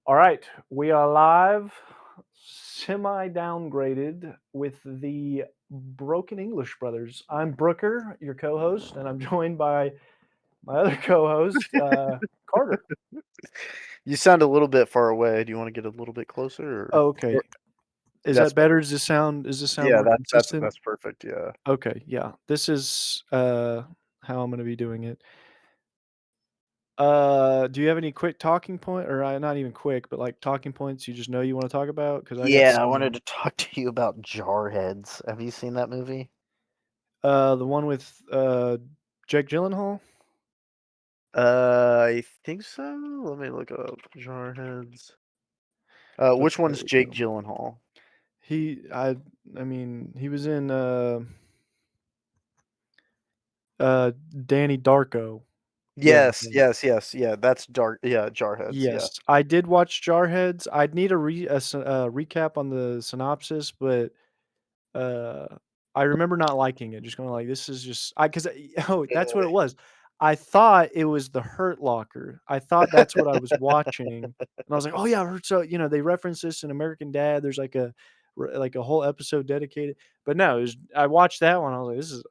All right, we are live, semi downgraded with the Broken English Brothers. I'm Brooker, your co host, and I'm joined by my other co host, Carter. You sound a little bit far away. Do you wanna get a little bit closer or Okay. Is that's that better? better. Does this sound Yeah, more that's consistent? that's perfect, yeah. Okay, yeah. This is how I'm gonna be doing it. Do you have any quick talking point or not even quick, but like talking points you just know you want to talk about? Because I got Yeah, I wanted some. to talk to you about Jarheads. Have you seen that movie? The one with Jake Gyllenhaal. I think so. Let me look up Jarheads. Which Okay, one's Jake Gyllenhaal? he I mean, he was in, Danny Darko. Yeah, Yes, yes, yes, yeah, that's Jarheads, yeah. yes, I did watch Jarheads. I'd need a recap on the synopsis, but, uh, I remember not liking it, just going like, "This is just" I 'cause oh, that's what it was. I thought it was The Hurt Locker. I thought that's what I was watching, and I was like, "Oh, yeah, I heard so" they reference this in American Dad. There's like a whole episode dedicated, but no, it was I watched that one, I was like, "This is,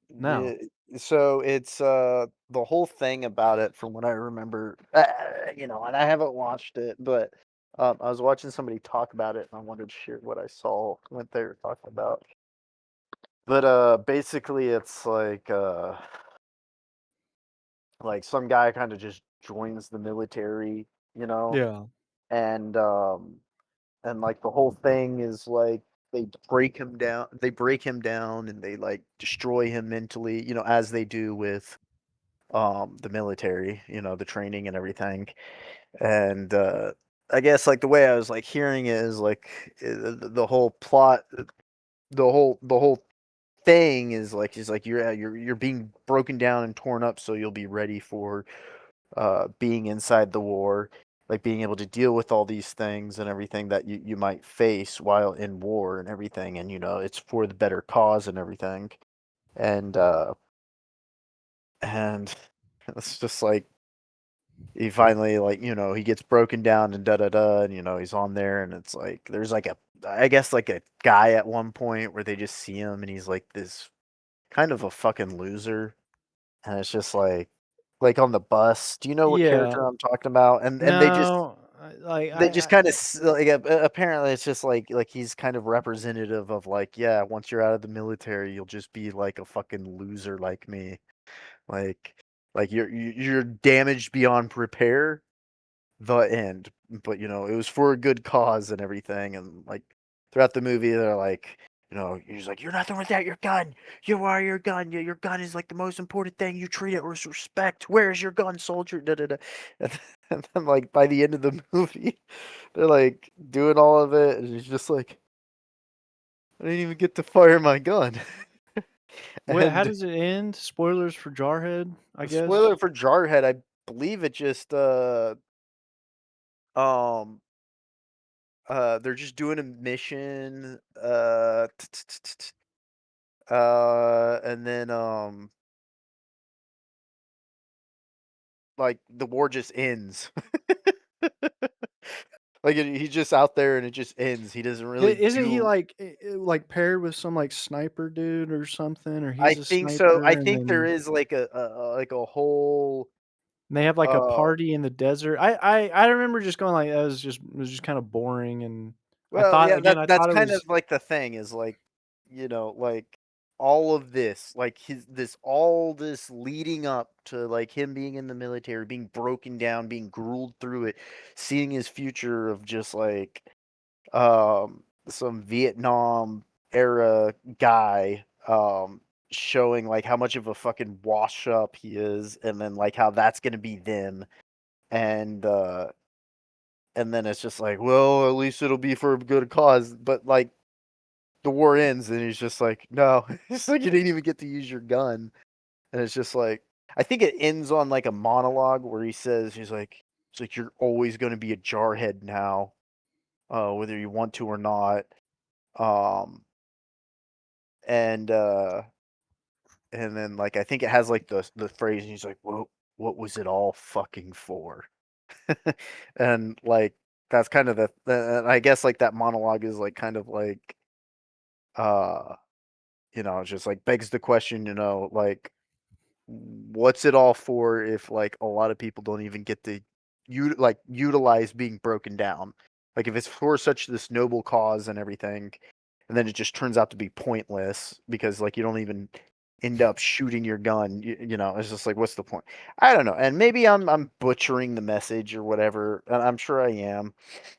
no." Yeah, so it's the whole thing about it from what I remember, and I haven't watched it, but I was watching somebody talk about it and I wanted to share what I saw what they were talking about. But basically it's like some guy kind of just joins the military, you know, Yeah. and like the whole thing is like they break him down and they like destroy him mentally, as they do with the military, the training and everything. And I guess like the way I was like hearing it is like the whole plot, the whole thing is like you're being broken down and torn up so you'll be ready for being inside the war, like being able to deal with all these things and everything that you might face while in war and everything, and it's for the better cause and everything. And uh and it's just like he finally, like, he gets broken down and da da da, and he's on there, and it's like there's like a, I guess, like a guy at one point where they just see him and he's like this kind of a fucking loser, and it's just like on the bus. Do you know what Yeah. character I'm talking about? And they just No, like, they just kind of like, apparently it's just like he's kind of representative of like, yeah, once you're out of the military you'll just be like a fucking loser like me, like you're damaged beyond repair, the end. But it was for a good cause and everything, and like throughout the movie they're like, he's like, "You're nothing without your gun. You are your gun. Your gun is like the most important thing. You treat it with respect. Where's your gun, soldier?" Da, da, da. And then like by the end of the movie, they're like doing all of it, and he's just like, "I didn't even get to fire my gun." wait, how And does it end? Spoilers for Jarhead, I spoiler guess? for Jarhead, I believe it just um they're just doing a mission, and then, like, the war just ends. Like, he's just out there and it just ends. He doesn't I really isn't he, do. like, paired with some, like, sniper dude or something, or I he's a think so. I sniper, and think there then is, like, a whole, they have, like, a uh party in the desert. I remember just going like, "That was just kinda boring," and well, yeah, I that's thought it kind of was. like the thing is, like, like, all of this, like, all this leading up to, like, him being in the military, being broken down, being grueled through it, seeing his future of just, like, some Vietnam era guy, showing, like, how much of a fucking wash up he is, and then, like, how that's gonna be them, and, uh and then it's just like, "Well, at least it'll be for a good cause," but, like, the war ends, and he's just like, "No." It's like, "You didn't even get to use your gun," and it's just like I think it ends on, like, a monologue where he's like, "You're always gonna be a jarhead now, whether you want to or not," um, and, uh, and then, like, I think it has, like, the phrase, and he's like, "What was it all fucking for?" And, like, that's kind of and I guess, like, that monologue is, like, kind of like, uh, just, like, begs the question, like, what's it all for if, like, a lot of people don't even get to utilize being broken down? Like, if it's for such this noble cause and everything, and then it just turns out to be pointless because, like, you don't even end up shooting your gun, it's just like, what's the point? I don't know, and maybe I'm butchering the message or whatever, and I'm sure I am.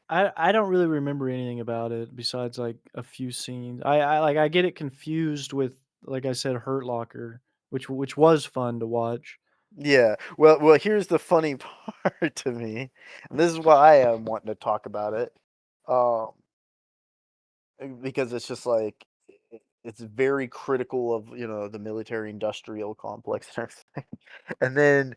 I don't really remember anything about it besides, like, a few scenes. I get it confused with, like I said, Hurt Locker, which was fun to watch. Yeah. Well, here's the funny part to me, and this is why I am wanting to talk about it. Um because it's just like it's very critical of, the military industrial complex and everything. And then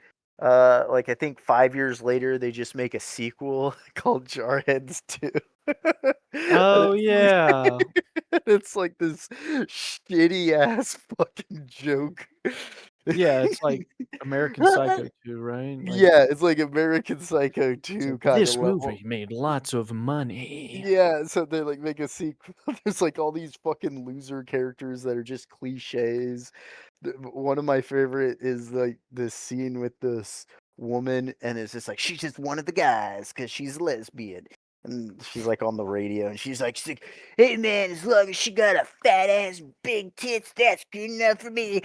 like I think 5 years later they just make a sequel called Jarheads 2. And Oh, yeah. it's like this shitty ass fucking joke. Yeah, it's like American Psycho 2, right? Like, Yeah, it's like American Psycho it's 2 like, kind of "This level. movie made lots of money." Yeah, so they, like, make a sequel. There's, like, all these fucking loser characters that are just cliches. One of my favorite is, like, this scene with this woman, and it's just like, "She's just one of the guys because she's a lesbian." And she's, like, on the radio, and she's like, "Hey, man, as long as she got a fat ass, big tits, that's good enough for me."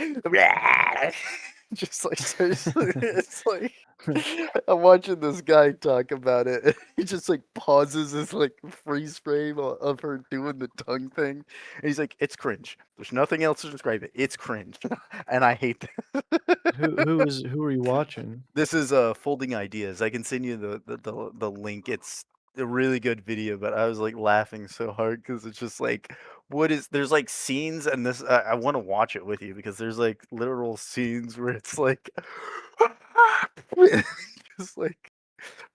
Just, like, seriously, it's like I'm watching this guy talk about it, and he just, like, pauses this, like, freeze frame of her doing the tongue thing, and he's like, "It's cringe. There's nothing else to describe it. It's cringe." And I hate that. Who are you watching? This is, Folding Ideas. I can send you the link. It's a really good video, but I was, like, laughing so hard because it's just like, what is there's, like, scenes, and this I wanna watch it with you because there's, like, literal scenes where it's like just, like,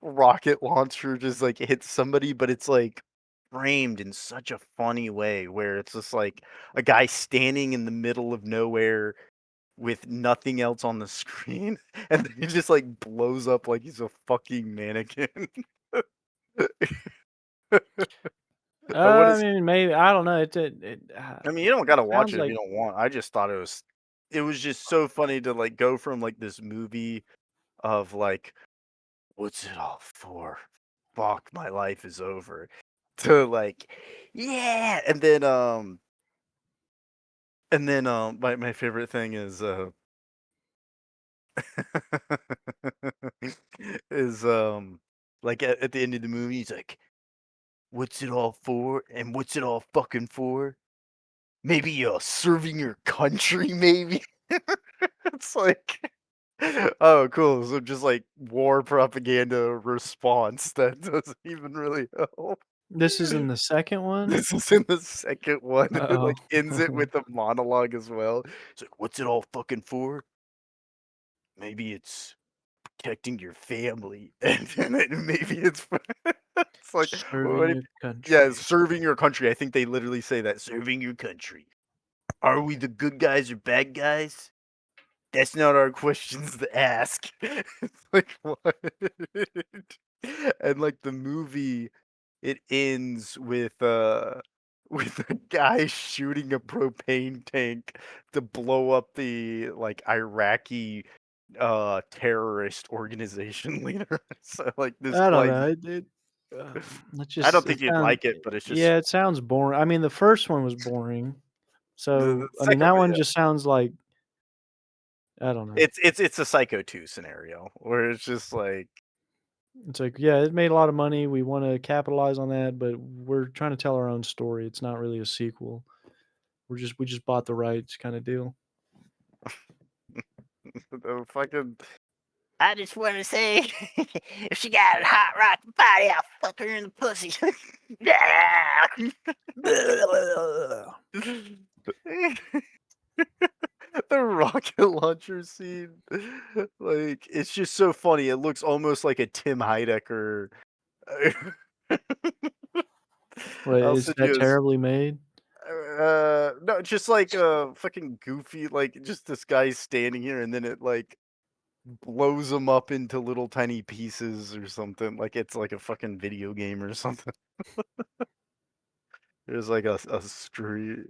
rocket launcher just, like, hits somebody, but it's, like, framed in such a funny way where it's just, like, a guy standing in the middle of nowhere with nothing else on the screen, and then he just, like, blows up like he's a fucking mannequin. What I is mean, maybe I don't know, I mean, you don't it gotta watch sounds it if like you don't want. I just thought it was just so funny to, like, go from, like, this movie of, like, "What's it all for? Fuck, my life is over," to, like, "Yeah!" And then, my favorite thing is, like, at the end of the movie, he's like, "What's it all for? And what's it all fucking for? Maybe, serving your country, maybe?" It's like, oh, cool, so just, like, war propaganda response that doesn't even really help. this is in the second one? This is in the second one, and it, Uh-oh. like, ends it with a monologue as well. It's like, "What's it all fucking for? Maybe it's protecting your family, and then maybe it's it's like, Serving what if your yeah, country. serving your country." I think they literally say that, "Serving your country. Are we the good guys or bad guys? That's not our questions to ask." It's like, what? And, like, the movie, it ends with a guy shooting a propane tank to blow up the, like, Iraqi, terrorist organization leader. So, like, this I don't like, know, it I don't just think it you'd sounds like it, but it's just yeah, it sounds boring. I mean, the first one was boring, the so, I mean, second that one, one yeah. just sounds like I don't know. It's a Psycho 2 scenario where it's just like It's like, yeah, it made a lot of money, we wanna capitalize on that, but we're trying to tell our own story, it's not really a sequel. We just bought the rights kinda deal. the fucking I just want to say, if she got a hot rock body, I'll fuck her in the pussy. Yeah. the rocket launcher scene, like, it's just so funny. It looks almost like a Tim Heidecker. Wait, I'll is send that you his. terribly made? No, just like a fucking goofy, like just this guy standing here, and then it like blows them up into little tiny pieces or something. Like it's like a fucking video game or something. There's like a street.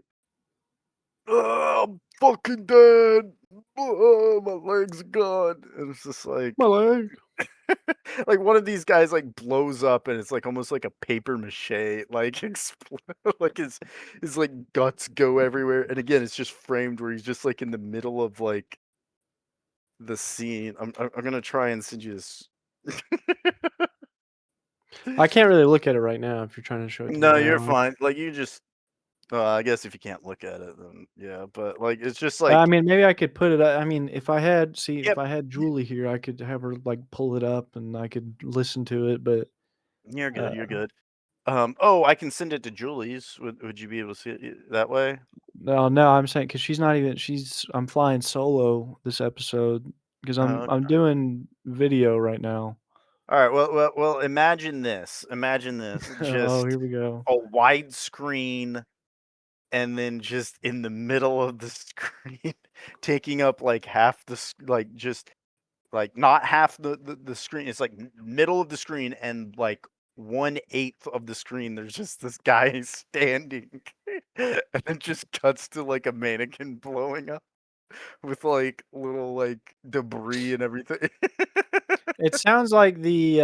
Oh, I'm fucking dead. Oh, my leg's gone. And it's just like, My leg. like one of these guys like blows up and it's like almost like a paper mache, like like his like guts go everywhere. And again, it's just framed where he's just like in the middle of like the scene. I'm gonna try and send you this. I can't really look at it right now if you're trying to show it to me No, you're now. fine. Like you just, I guess if you can't look at it, then yeah. But like it's just I like, mean, maybe I could put it I mean, if yep, I had Julie here, I could have her, like, pull it up and I could listen to it, but, you're good. uh You're good. Oh, I can send it to Julie's. Would you be able to see it that way? no, I'm saying because I'm flying solo this episode because Oh, I'm doing video right now. all right. Well. Imagine this. Imagine this. Oh, Just here we go. a widescreen, and then just in the middle of the screen, taking up like half the like just like not half the screen. It's like middle of the screen and like 1/8 of the screen. There's just this guy standing, and then just cuts to like a mannequin blowing up with like little like debris and everything. It sounds like you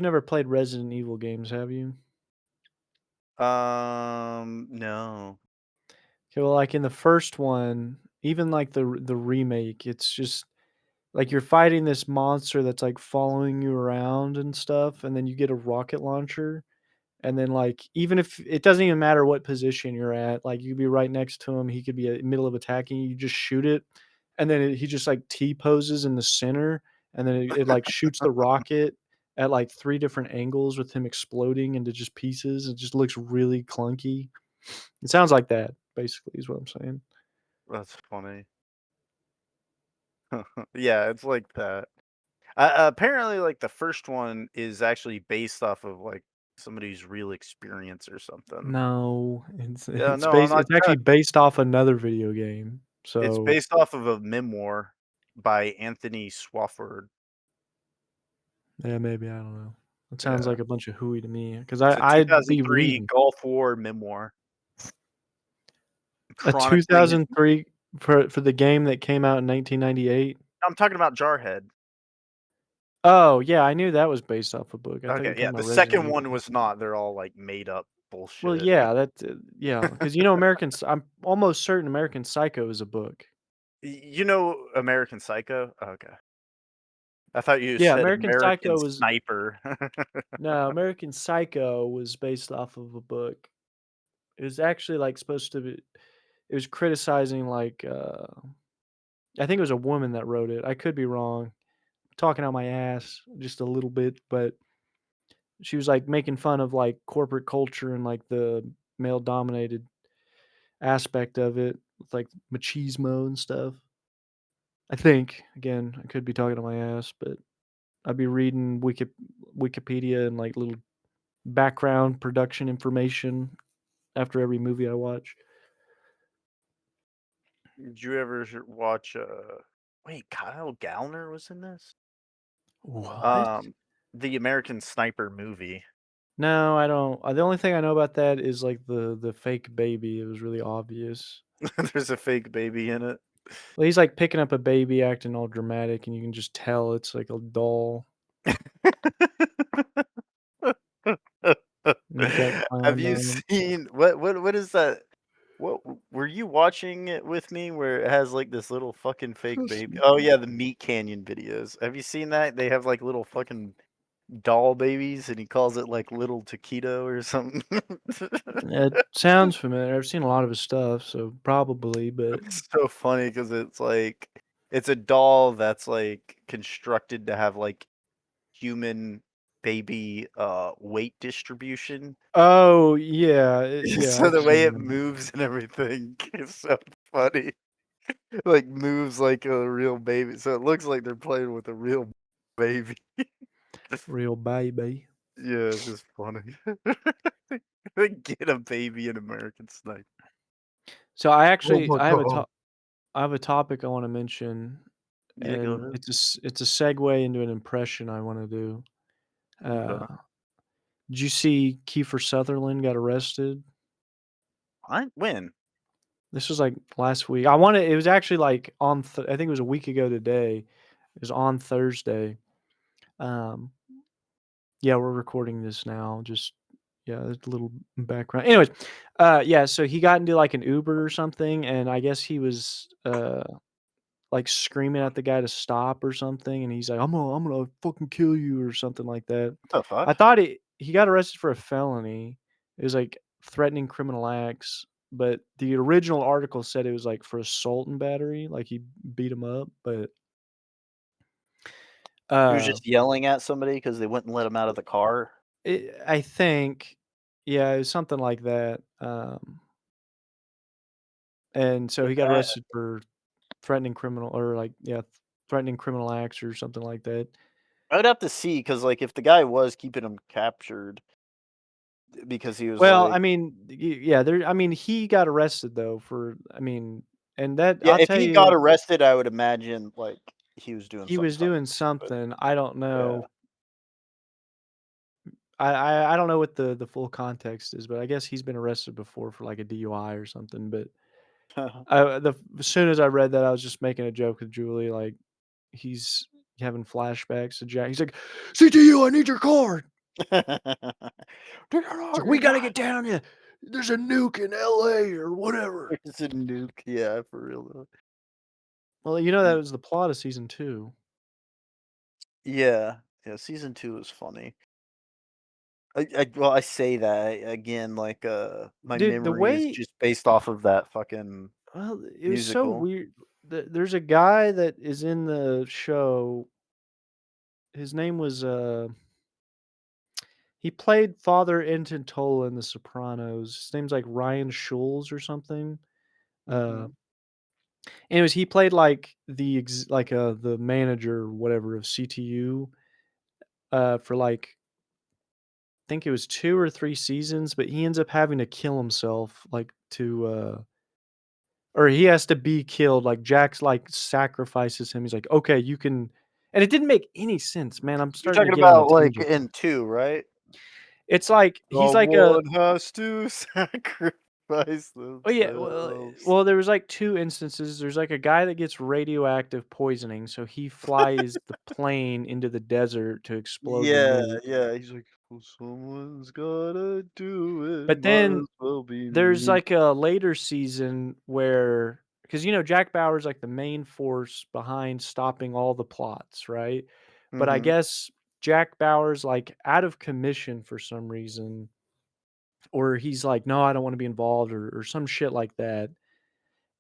never played Resident Evil games, have you? No. Okay, well, like, in the first one, even, like, the remake, it's just like, you're fighting this monster that's, like, following you around and stuff, and then you get a rocket launcher, and then, like, even if it doesn't even matter what position you're at, like, you could be right next to him, he could be in middle of attacking you, you just shoot it, and then he just, like, T-poses in the center, and then like, shoots the rocket at, like, 3 different angles with him exploding into just pieces. It just looks really clunky. It sounds like that, basically, is what I'm saying. That's funny. Yeah, it's like that. Apparently, like the first one is actually based off of like somebody's real experience or something. No, Yeah, no, I'm not. it's actually based off another video game, It's so based off of a memoir by Anthony Swafford. yeah, maybe, I don't know. It sounds Yeah, like a bunch of hooey to me because it's a I'd be 2003 reading. Gulf War memoir A chronicling his. 2003 for the game that came out in 1998? I'm talking about Jarhead. Oh, yeah, I knew that was based off a book. I thought you Okay, were yeah, talking the about Resident second Evil. one was not. They're all like made up Well, bullshit. yeah, yeah, because I'm almost certain American Psycho is a book. You know American Psycho? Okay. I thought you Yeah, said American American Psycho was Sniper. no, American Psycho was based off of a book. It was actually, like, supposed to be it was criticizing, like, I think it was a woman that wrote it. I could be wrong. Talking out my ass just a little bit, but she was, like, making fun of, like, corporate culture and, like, the male-dominated aspect of it with, like, machismo and stuff. I think. Again, I could be talking to my ass, but I'd be reading Wikipedia and, like, little background production information after every movie I watch. Did you ever watch, wait, Kyle Gallner was in this? What? Um, the American Sniper movie. No, I don't the only thing I know about that is, like, the fake baby. It was really obvious. There's a fake baby in it. Well, he's, like, picking up a baby, acting all dramatic, and you can just tell it's, like, a doll, and he's got Have clown you nose. seen what is that? What were you watching it with me where it has like this little fucking fake Trust baby? me. Oh yeah, the Meat Canyon videos. Have you seen that? They have like little fucking doll babies and he calls it like little taquito or something. It sounds familiar. I've seen a lot of his stuff, so probably, but It's so funny because it's like it's a doll that's like constructed to have like human baby weight distribution. oh, yeah, yeah, So I've the way seen it them. moves and everything is so funny. Like moves like a real baby. So it looks like they're playing with a real baby. Real baby. Yeah, it's just funny. They get a baby in American Sniper. So I Oh actually my god. I have a topic I wanna mention. Yeah, go and ahead. it's a segue into an impression I wanna do. Okay. Did you see Kiefer Sutherland got arrested? I when? This was, like, last week. It was actually, like, I think it was a week ago today. It was on Thursday. Um, yeah, we're recording this now, just yeah, there's a little background. Anyways, yeah, so he got into, like, an Uber or something, and I guess he was, like, screaming at the guy to stop or something, and he's like, I'm gonna fucking kill you," or something like that. What the I fuck? thought he got arrested for a felony. It was, like, threatening criminal acts, but the original article said it was, like, for assault and battery, like, he beat him up, but, He was uh, just yelling at somebody because they wouldn't let him out of the car? I think yeah, it was something like that, and so Yeah, he got I arrested for threatening criminal or, like yeah, threatening criminal acts or something like that. I would have to see because, like, if the guy was keeping him captured because he was Well, like I mean, yeah, he got arrested though and that yeah, I'll if tell he got you, arrested, I would imagine, like, he was doing he was something doing stupid. something, I don't Yeah. know. I don't know what the full context is, but I guess he's been arrested before for, like, a DUI or something, but, as soon as I read that, I was just making a joke with Julie, like, he's having flashbacks to Jack. He's like, "CTU, I need your card." It's like, "We gotta get down here. There's a nuke in LA or whatever." There's a nuke, yeah, for real though. Well, you know that Mm, was the plot of season 2. yeah, yeah, season 2 is funny. Well, I say that again, like, my Dude, the memory is way just based off of that fucking well, it was so musical. weird. There's a guy that is in the show. His name was, he played Father Ententola in The Sopranos. His name's, like, Ryan Schulz or something. Uh, Mhm, anyways, he played, like, the manager or whatever of CTU, for, like, think it was 2 or 3 seasons, but he ends up having to kill himself, like, or he has to be killed, like, Jax, like, sacrifices him. He's like, "Okay, you can." And it didn't make any sense, man, I'm you're starting to talking get on a about, like, tangent. in 2, right? It's like he's like a Someone has to sacrifice oh, yeah, well themselves. well, there was, like, 2 instances. There's, like, a guy that gets radioactive poisoning, so he flies the plane into the desert to explode the Yeah, nuke. yeah, he's like, "Well, someone's gotta do it, But might then as well be there's, me." like, a later season where because Jack Bauer's, like, the main force behind stopping all the plots, right? But I Mhm, guess Jack Bauer's, like, out of commission for some reason, or he's like, "No, I don't wanna be involved," or some shit like that,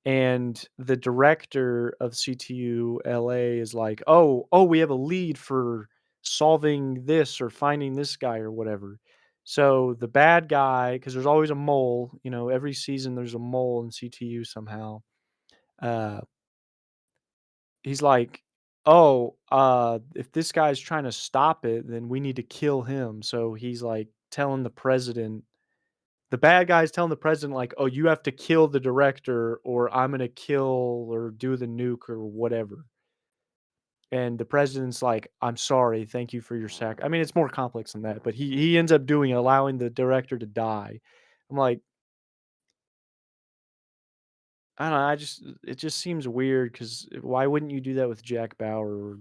and the director of CTU LA is like, "Oh, we have a lead for solving this or finding this guy or whatever." So the bad guy, because there's always a mole, every season there's a mole in CTU somehow. Uh, he's like, "Oh, if this guy's trying to stop it, then we need to kill him." So he's like telling the bad guy's telling the president, like, "Oh, you have to kill the director or I'm gonna kill or do the nuke or whatever." And the president's like, "I'm sorry, thank you for your I mean, it's more complex than that, but he ends up allowing the director to die. I'm like, I don't know, it just seems weird because why wouldn't you do that with Jack Bauer? Or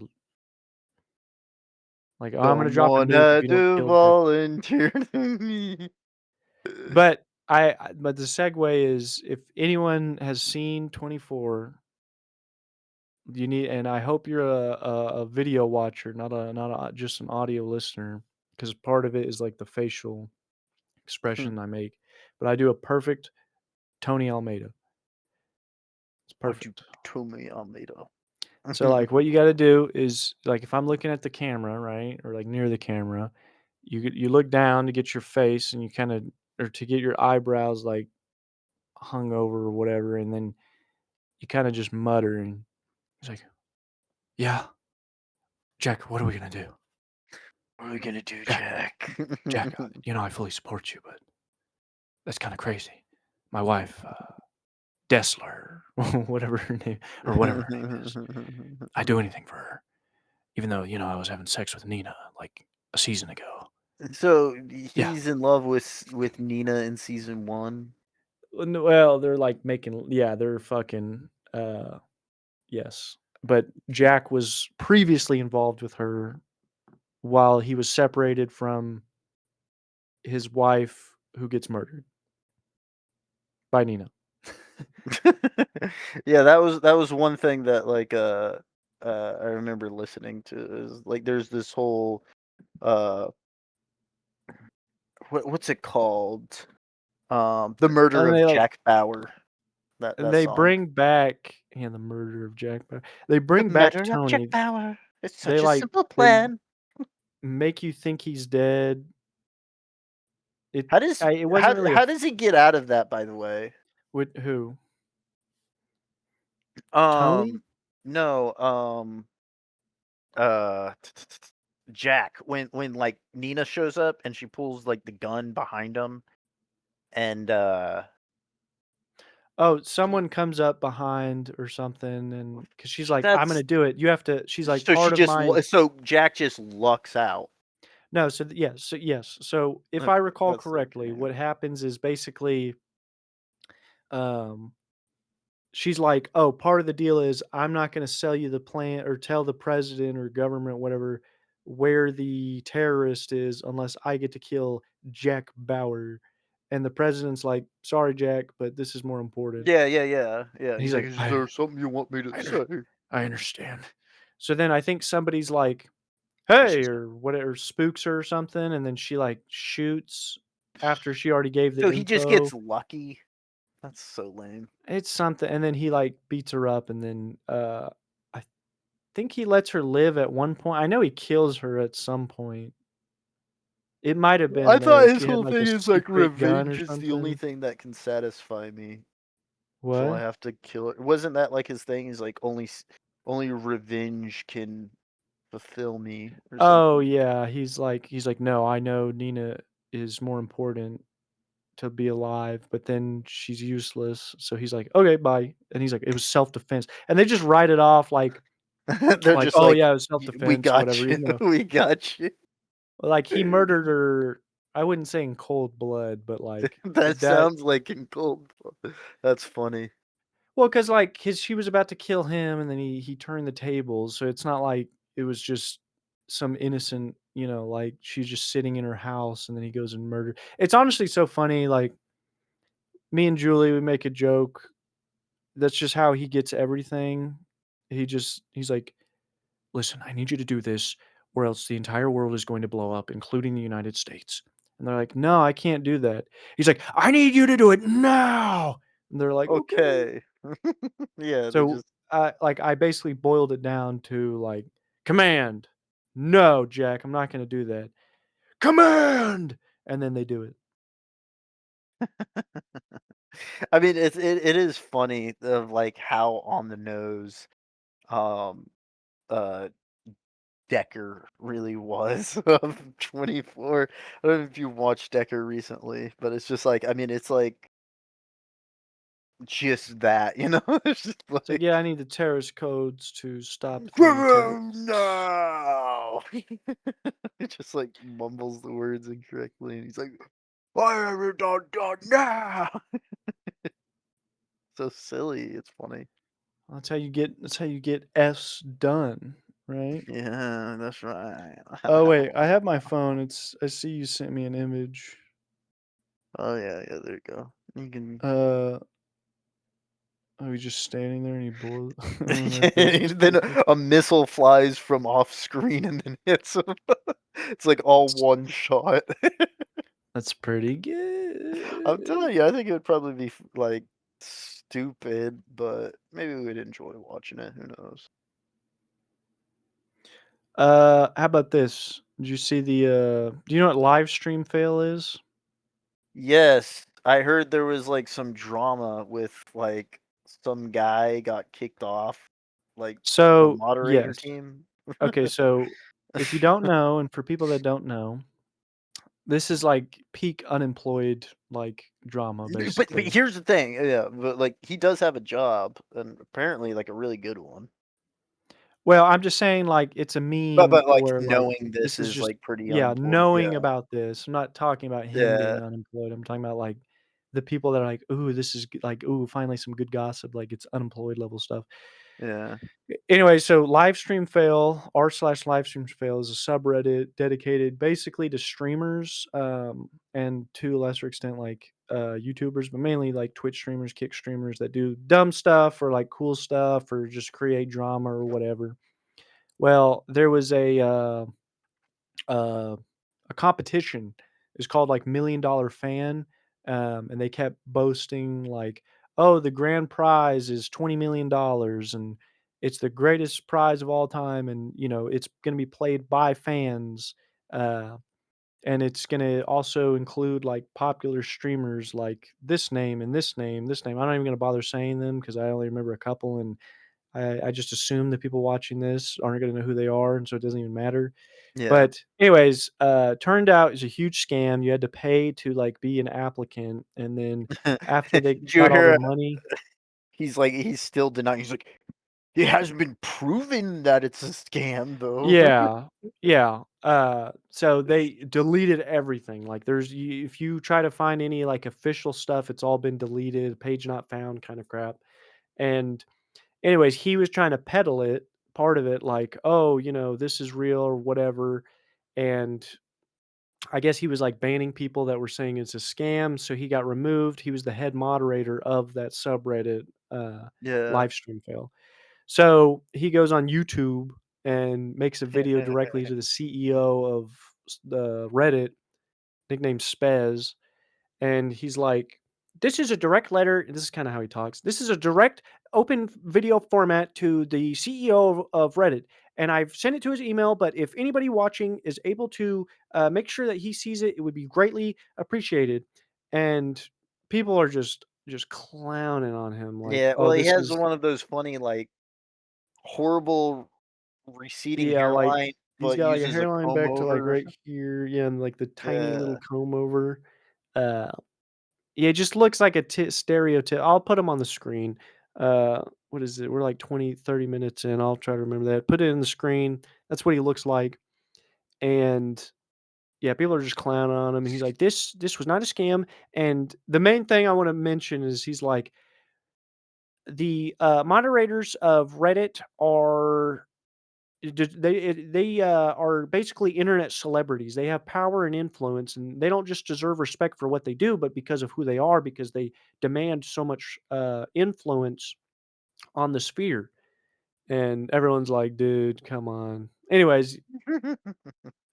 like, "Oh, I'm gonna drop a someone nuke if you had don't to kill Jack." volunteer to me. But the segue is if anyone has seen 24, you need and I hope you're a video watcher, not just an audio listener, because part of it is, like, the facial expression I make, but I do a perfect Tony Almeida. It's Why'd you perfect. tell me Almeida? So, like, what you gotta do is, like, if I'm looking at the camera, right, or, like, near the camera, you look down to get your face and you kinda or to get your eyebrows, like, hung over or whatever, and then you kinda just mutter, and he's like, "Yeah, Jack, what are we gonna do? What are we gonna do, Jack, Jack? Jack, I fully support you, but that's kinda crazy. My wife, Dessler, whatever her name or whatever her name is. I'd do anything for her, even though I was having sex with Nina like a season ago. So Yeah. he's in love with Nina in season 1. Well, they're like making they're fucking yes. But Jack was previously involved with her while he was separated from his wife who gets murdered by Nina. Yeah, that was one thing that like I remember listening to is like there's this whole uh what's it called? The Murder And of they like Jack Bauer. That they song. bring back the murder of Jack Bauer. They The bring back Murder of Jack Tony. Bauer. It's They such a like simple they plan. make you think he's dead. It How does it wasn't how really a how does he get out of that, by the way? with who? Tony? Um no, uh Jack when like Nina shows up and she pulls like the gun behind him and Oh, he- someone comes up behind or something, and because she's like, "I'm that's gonna do it. You have to." She's like, so she "Part of just my." so Jack just lucks out. No, so yes, so yes. So if I Okay, recall that's correctly, okay. what happens is basically, um, she's like, "Oh, part of the deal is I'm not gonna sell you the plan or tell the president or government, whatever, where the terrorist is unless I get to kill Jack Bauer." And the president's like, "Sorry, Jack, but this is more important." Yeah. And He's he's like, like, "Is there something you want me to I, under- say?" I understand." So then I think somebody's like, This "Hey," is or whatever, spooks her or something, and then she like shoots after she already gave the so he just info. gets lucky. That's so lame. It's something, and then he like beats her up, and then I think he lets her live at one point. I know he kills her at some point. It might have I been thought there. his She had whole like a thing is like secret gun or revenge is the only something. thing that can satisfy me. So I What? have to kill it. Wasn't that like his thing? He's like only revenge can fulfill me or Oh something. yeah, he's like, no, I know Nina is more important to be alive, but then she's useless. So he's like, okay, bye. And he's like, it was self defense, and they just write it off They're like, just oh like, yeah, it was self We defense, got whatever. you. Even though We got you." like he murdered her, I wouldn't say in cold blood, but like That that. sounds like in cold blood. That's funny. Well, because like his she was about to kill him, and then he turned the tables, so it's not like it was just some innocent, like she's just sitting in her house, and then he goes and murder. It's honestly so funny. Like me and Julie, we make a joke. That's just how he gets everything. He's like, listen, I need you to do this, or else the entire world is going to blow up, including the United States. And they're like, no, I can't do that. He's like, I need you to do it now. And they're like, okay. Okay. Yeah, they So, just I basically boiled it down to like, command. No, Jack, I'm not going to do that. Command. And then they do it. I mean it is funny of like how on the nose um uh Decker really was of 24. I don't know if you watched Decker recently, but it's just like I mean it's like just that, you know? It's just It's like, yeah, like I need the terrorist codes to stop the terrorists. no. It just like mumbles the words incorrectly and he's like, "Why have you done now?" So silly, it's funny. That's how you get S done, right? Yeah, that's right. Oh wait, I have my phone. I see you sent me an image. Oh yeah, there you go. You can Uh, are we just standing there and he blows and our faces then pop up? a missile flies from off screen and then hits him. It's like all That's one shot. that's pretty I'm good. telling you, I think it would probably be like stupid, but maybe we'd enjoy watching it. Who knows? How about this? Did you see do you know what live stream fail is? Yes, I heard there was like some drama with like some guy got kicked off like the So, moderator yes. team. Okay, so if you don't know, and for people that don't know, This is, like, peak unemployed, like, drama, But basically. here's the thing, yeah, but, like, he does have a job, and apparently, like, a really good one. Well, I'm just saying, like, it's a But meme but, like, where, like, knowing this this is is, just like, pretty yeah, unemployed, knowing yeah, about this. I'm not talking about him yeah, being unemployed. I'm talking about, like, the people that are like, "Ooh, this is g like, ooh, finally some good gossip," like, it's unemployed level stuff. yeah. Anyway, so livestream fail, r/livestreams fail is a subreddit dedicated basically to streamers, and to a lesser extent, like, YouTubers, but mainly, like, Twitch streamers, Kick streamers that do dumb stuff or, like, cool stuff or just create drama or whatever. Well, there was uh, a competition. It's called like $1,000,000 Fan, and they kept boasting like, "Oh, the grand prize is $20,000,000 and it's the greatest prize of all time, and it's going to be played by fans, uh, and it's going to also include like popular streamers like this name and this name, this name." I'm not even going to bother saying them because I only remember a couple, and I just assume that people watching this aren't going to know who they are, and so it doesn't even matter. Yeah. But anyways, turned out it's a huge scam. You had to pay to, like, be an applicant, and then after they Did you got all their hear, money. he's still denying, he's like, "It hasn't been proven that it's a scam, though." Yeah, yeah, so they deleted everything, like, if you try to find any, like, official stuff, it's all been deleted, page not found kind of crap, and anyways, he was trying to peddle it, part of it, like, "Oh, this is real," or whatever, and I guess he was, like, banning people that were saying it's a scam, so he got removed. He was the head moderator of that subreddit, Yeah. live stream fail. So, he goes on YouTube and makes a video directly to the CEO of the Reddit, nicknamed Spez, and he's like, "This is a direct letter." This is kinda how he talks. "This is a direct open video format to the CEO of Reddit, and I've sent it to his email, but if anybody watching is able to, make sure that he sees it, it would be greatly appreciated." And people are just clowning on him like, Yeah, "Oh, well, he this has is." one of those funny, like, horrible receding Yeah, like, hairline, he's but got, like, a uses a hairline comb back to, like, over. right here, yeah, and, like, the tiny little Yeah. comb over. Uh Yeah, it just looks like a stereotyp I'll put him on the screen. What is it? We're like 20, 30 minutes in. I'll try to remember that. Put it in the screen. That's what he looks like. And yeah, people are just clowning on him. And he's like, this was not a scam. And the main thing I want to mention is he's like, the moderators of Reddit are are basically internet celebrities. They have power and influence, and they don't just deserve respect for what they do, but because of who they are, because they demand so much influence on the sphere. And everyone's like, "Dude, come on." Anyways,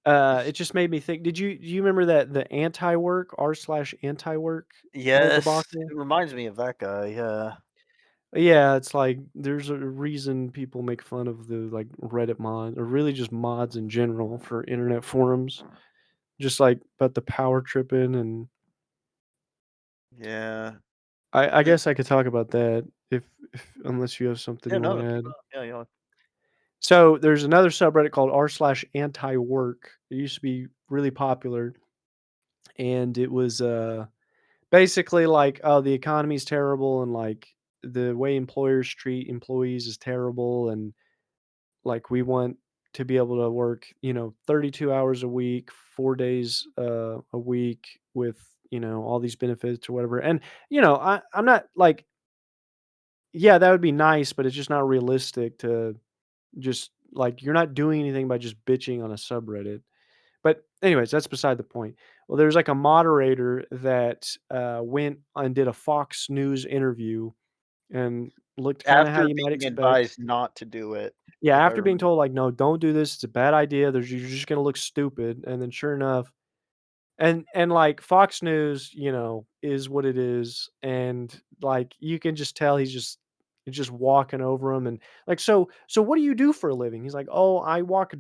it just made me think. Do you remember that the anti-work r/anti-work whole Yes, debacle? it reminds me of that guy, yeah. Yeah, it's like there's a reason people make fun of the like Reddit mod or really just mods in general for internet forums. Just like about the power tripping, and Yeah. I Uh, guess I could talk about that if unless you have something yeah, you no, wanna keep add. going. Yeah, yeah. So, there's another subreddit called r/anti-work. It used to be really popular, and it was, basically like, "Oh, the economy's terrible, and, like, the way employers treat employees is terrible, and, like, we want to be able to work, 32 hours a week, 4 days, a week with, all these benefits or whatever." And, I'm not like, yeah, that would be nice, but it's just not realistic to just like, you're not doing anything by just bitching on a subreddit. But anyways, that's beside the point. Well, there's like a moderator that, went and did a Fox News interview and looked kinda how After you might being expect. advised not to do it, Yeah, if I after being remember. told, like, "No, don't do this, it's a bad idea, you're just gonna look stupid," and then sure enough, like, Fox News, is what it is, and, like, you can just tell he's just walking over him and, like, "So what do you do for a living?" He's like, "Oh, I walk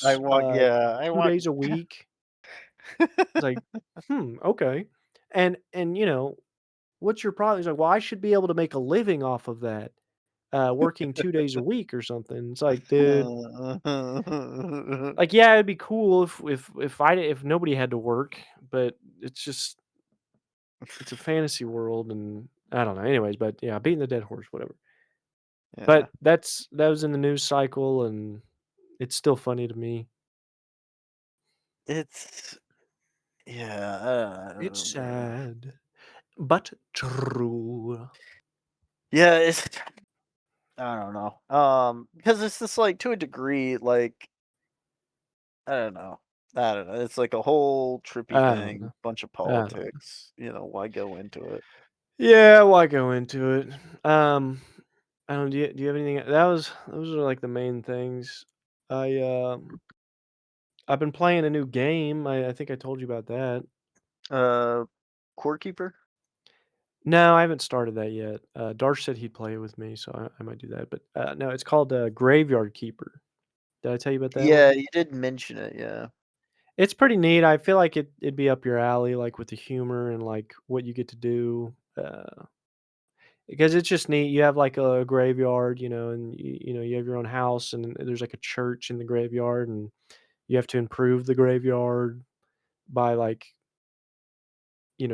I dogs, want, yeah, I 2 want. days a week." It's like, "Hmm, okay." And, "What's your problem?" He's like, "Well, I should be able to make a living off of that, working 2 days a week or something." It's like, "Dude." Like, yeah, it'd be cool if nobody had to work, but it's a fantasy world, and I don't know. Anyways, but yeah, beating the dead horse, whatever. Yeah. But that was in the news cycle, and it's still funny to me. It's yeah, It's man. sad, but true. Yeah, it's I don't know. Because it's just like to a degree, like I don't know. I don't know. It's like a whole trippy I don't thing, know. bunch of I don't know. politics. Why go into it? Yeah, why go into it? I don't. Do you have anything? Those are like the main things. I I've been playing a new game. I think I told you about that. Uh, Core Keeper? No, I haven't started that yet. Darsh said he'd play it with me, so I might do that. But no, it's called Graveyard Keeper. Did I tell you about that Yeah, one? you did mention it. Yeah. It's pretty neat. I feel like it'd be up your alley, like with the humor and like what you get to do. Because it's just neat. You have like a graveyard, and you have your own house, and there's like a church in the graveyard, and you have to improve the graveyard by like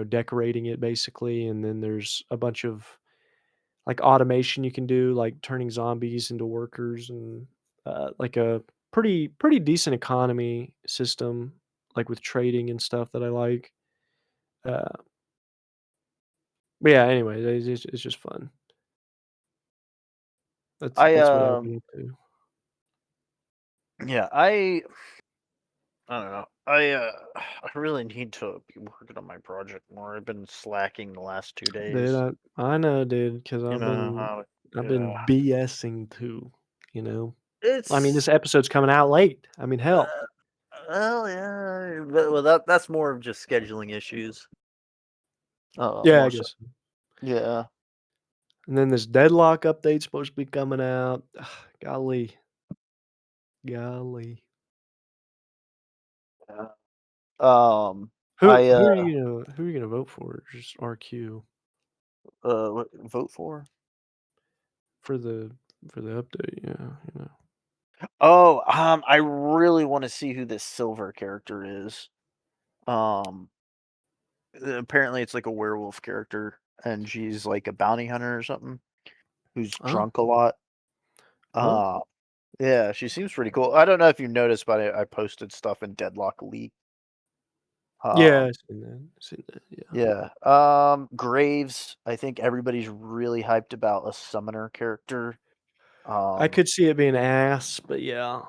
decorating it basically. And then there's a bunch of like automation you can do, like turning zombies into workers, and like a pretty decent economy system, like with trading and stuff that I like. Uh, but yeah, anyway, it's just fun. I That's what I've been up to. yeah, I don't know. I really need to be working on my project more. I've been slacking the last 2 days. Dude, I know, dude, because You know how I've yeah. been BSing too. You know, I mean, It's this episode's coming out late. I mean, hell, uh, well, yeah, but well, that's more of just scheduling issues. yeah, I More so. guess. Yeah. And then this Deadlock update's supposed to be coming out. Golly, golly. Yeah. I Who are you gonna vote for? Just RQ what, vote for? for the update. Yeah, Oh, I really want to see who this Silver character is. Um, apparently it's like a werewolf character, and she's like a bounty hunter or something who's Oh, drunk a lot. oh, Uh, yeah, she seems pretty cool. I don't know if you noticed, but I posted stuff in Deadlock League. yeah. Um, I've seen that. I've seen that. Yeah. yeah. Graves. I think everybody's really hyped about a summoner character. I Um, could see it being ass, but yeah.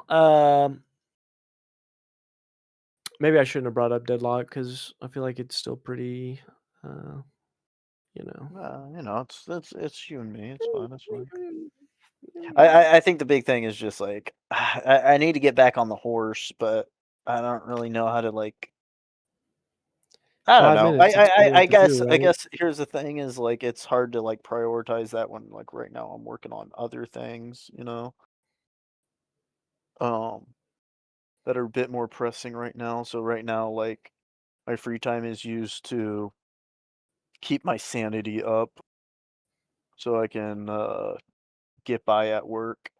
Maybe I shouldn't have brought up Deadlock because I feel like it's still pretty, uh, you know. it's you and me. It's fine. It's fine. I think the big thing is just like I need to get back on the horse, but I don't really know how to like. I don't 5 know. minutes, that's all you have to do, I right? guess here's the thing is like it's hard to like prioritize that when like right now I'm working on other things, um, that are a bit more pressing right now. So right now, like my free time is used to keep my sanity up so I can get by at work.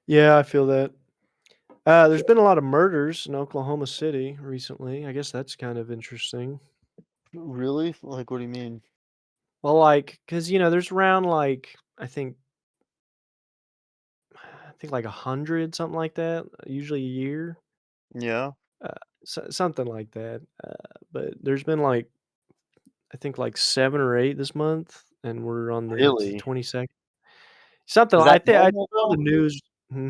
Yeah, I feel that. There's been a lot of murders in Oklahoma City recently. I guess that's kind of interesting. Really? Like, what do you mean? Well, like, cause there's around like I think like 100, something like that, usually a year, Yeah. uh, something like that. But there's been like I think like 7 or 8 this month, and we're on the Really? 22nd. Something Is I that think I normal saw the though? news.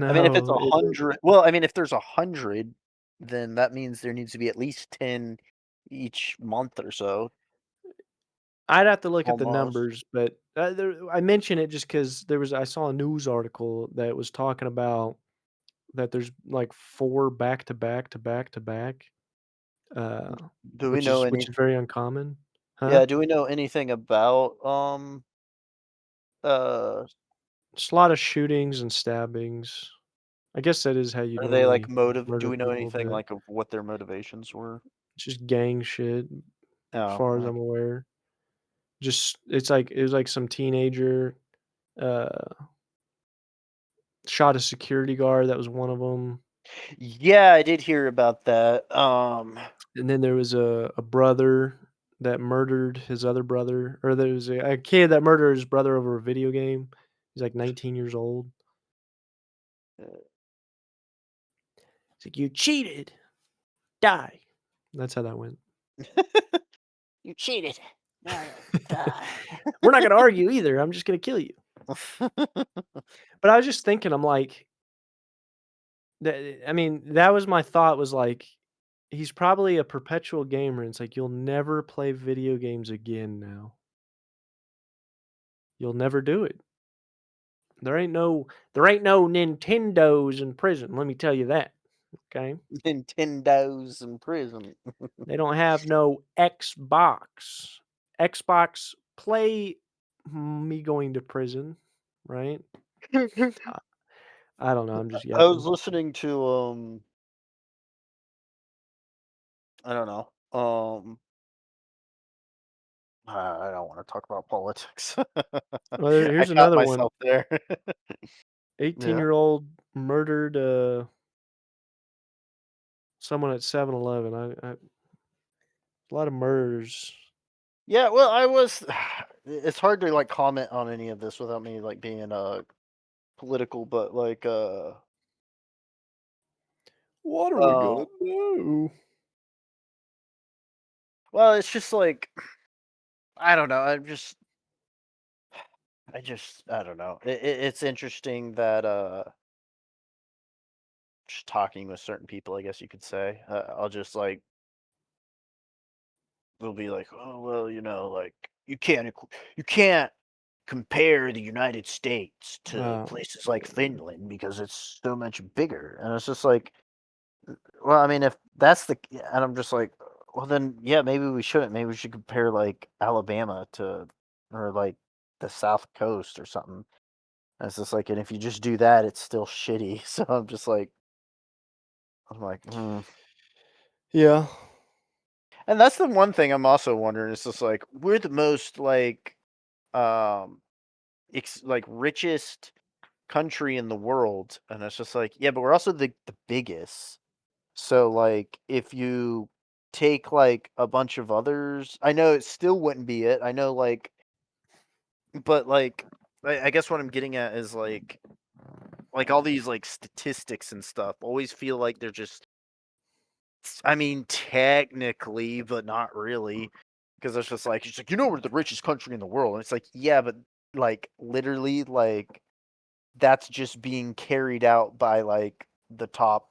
I mean, if it's No, a hundred, well, I mean, if there's 100, then that means there needs to be at least 10 each month or so, I'd have to look at the almost. numbers, but I mention it just because I saw a news article that was talking about that there's like 4 back to back to back to back, uh, Do we which know is any? very uncommon, huh? Yeah, do we know anything about uh Just a lot of shootings and stabbings. I guess that is how you are they like normally motive? Do murder we know people, anything but like of what their motivations were? it's just gang shit, as Oh, far as right. I'm aware. Just it was like some teenager, uh, shot a security guard, that was one of them. Yeah, I did hear about that. And then there was a brother that murdered his other brother, or there was a kid that murdered his brother over a video game. He's like 19 years old. It's like, "You cheated. Die." That's how that went. You cheated. Now you die. We're not gonna argue either. I'm just gonna kill you. But I was just thinking, I'm like, I mean, that was my thought. Was like, he's probably a perpetual gamer. And it's like you'll never play video games again. Now you'll never do it. There ain't no Nintendos in prison. Let me tell you that. Okay. Nintendo's in prison. They don't have no Xbox. Xbox play me going to prison, right? I I don't know, I'm just I was yapping. listening to I don't know. I don't want to talk about politics. Well, I here's got another one. myself there. Yeah. 18-year-old murdered, someone at 7-Eleven. A lot of murders. Yeah, well, I was it's hard to like comment on any of this without me like being political, but like What are we uh gonna do? well, it's just like I don't know. I don't know. It's interesting that just talking with certain people, I guess you could say. I'll just like they'll be like, "Oh, well, like you can't compare the United States to Uh, places like Finland because it's so much bigger." And it's just like, well, I mean, if that's and I'm just like, well, then yeah, maybe we shouldn't. Maybe we should compare like Alabama to or like the South Coast or something. And it's just like, and if you just do that, it's still shitty. So I'm like, hmm. yeah. And that's the one thing I'm also wondering. It's just like we're the most like um like richest country in the world, and it's just like yeah, but we're also the biggest. So like if you take like a bunch of others, I know it still wouldn't be it. I know but like I guess what I'm getting at is like all these like statistics and stuff always feel like they're just I mean, technically, but not really, because it's like, we're the richest country in the world, and it's like, yeah, but like literally, like that's just being carried out by like the top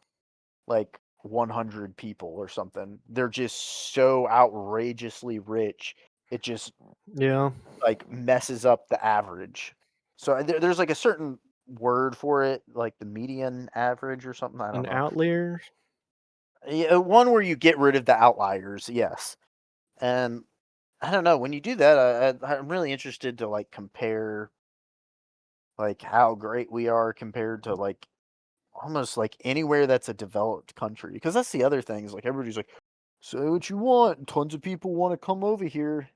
like 100 people or something. They're just so outrageously rich, it just Yeah. like messes up the average. So there's like a certain word for it, like the median average or something. I don't An know. outlier? Yeah, one where you get rid of the outliers, yes. And I don't know, when you do that, I'm really interested to like compare like how great we are compared to like almost like anywhere that's a developed country. Because that's the other thing is like everybody's like, say what you want. Tons of people want to come over here.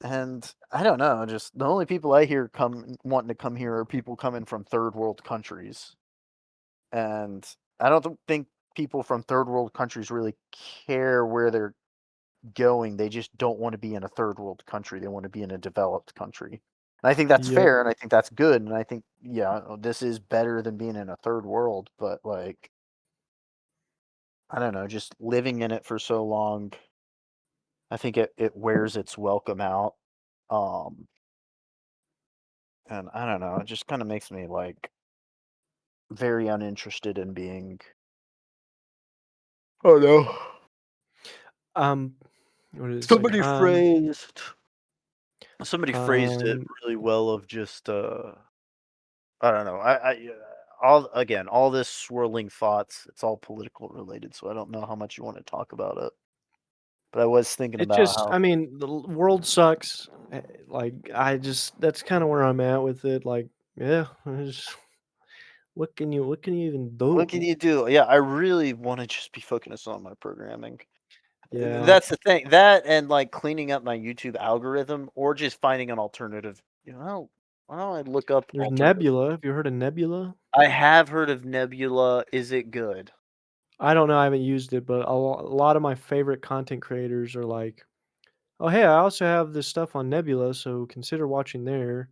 And I don't know, just the only people I hear come wanting to come here are people coming from third world countries. And I don't think people from third world countries really care where they're going. They just don't want to be in a third world country. They want to be in a developed country. And I think that's Yep. fair and I think that's good. And I think, yeah, this is better than being in a third world. But like, I don't know, just living in it for so long, I think it wears its welcome out. Um, and I don't know, it just kind of makes me like very uninterested in being. Oh no. Um, what is it like? Somebody phrased somebody phrased it Um, really well of just I don't know. All again, all this swirling thoughts, it's all political related, so I don't know how much you want to talk about it. But I was thinking it about just how I mean, the world sucks. Like, I just that's kinda where I'm at with it, like, yeah, I just what can you even what do? can you do? Yeah, I really want to just be focused on my programming. Yeah. That's the thing. That and like cleaning up my YouTube algorithm or just finding an alternative, Why don't I look up There's alternative? Nebula. Have you heard of Nebula? I have heard of Nebula. Is it good? I don't know, I haven't used it, but a lot of my favorite content creators are like, "Oh, hey, I also have this stuff on Nebula, so consider watching there."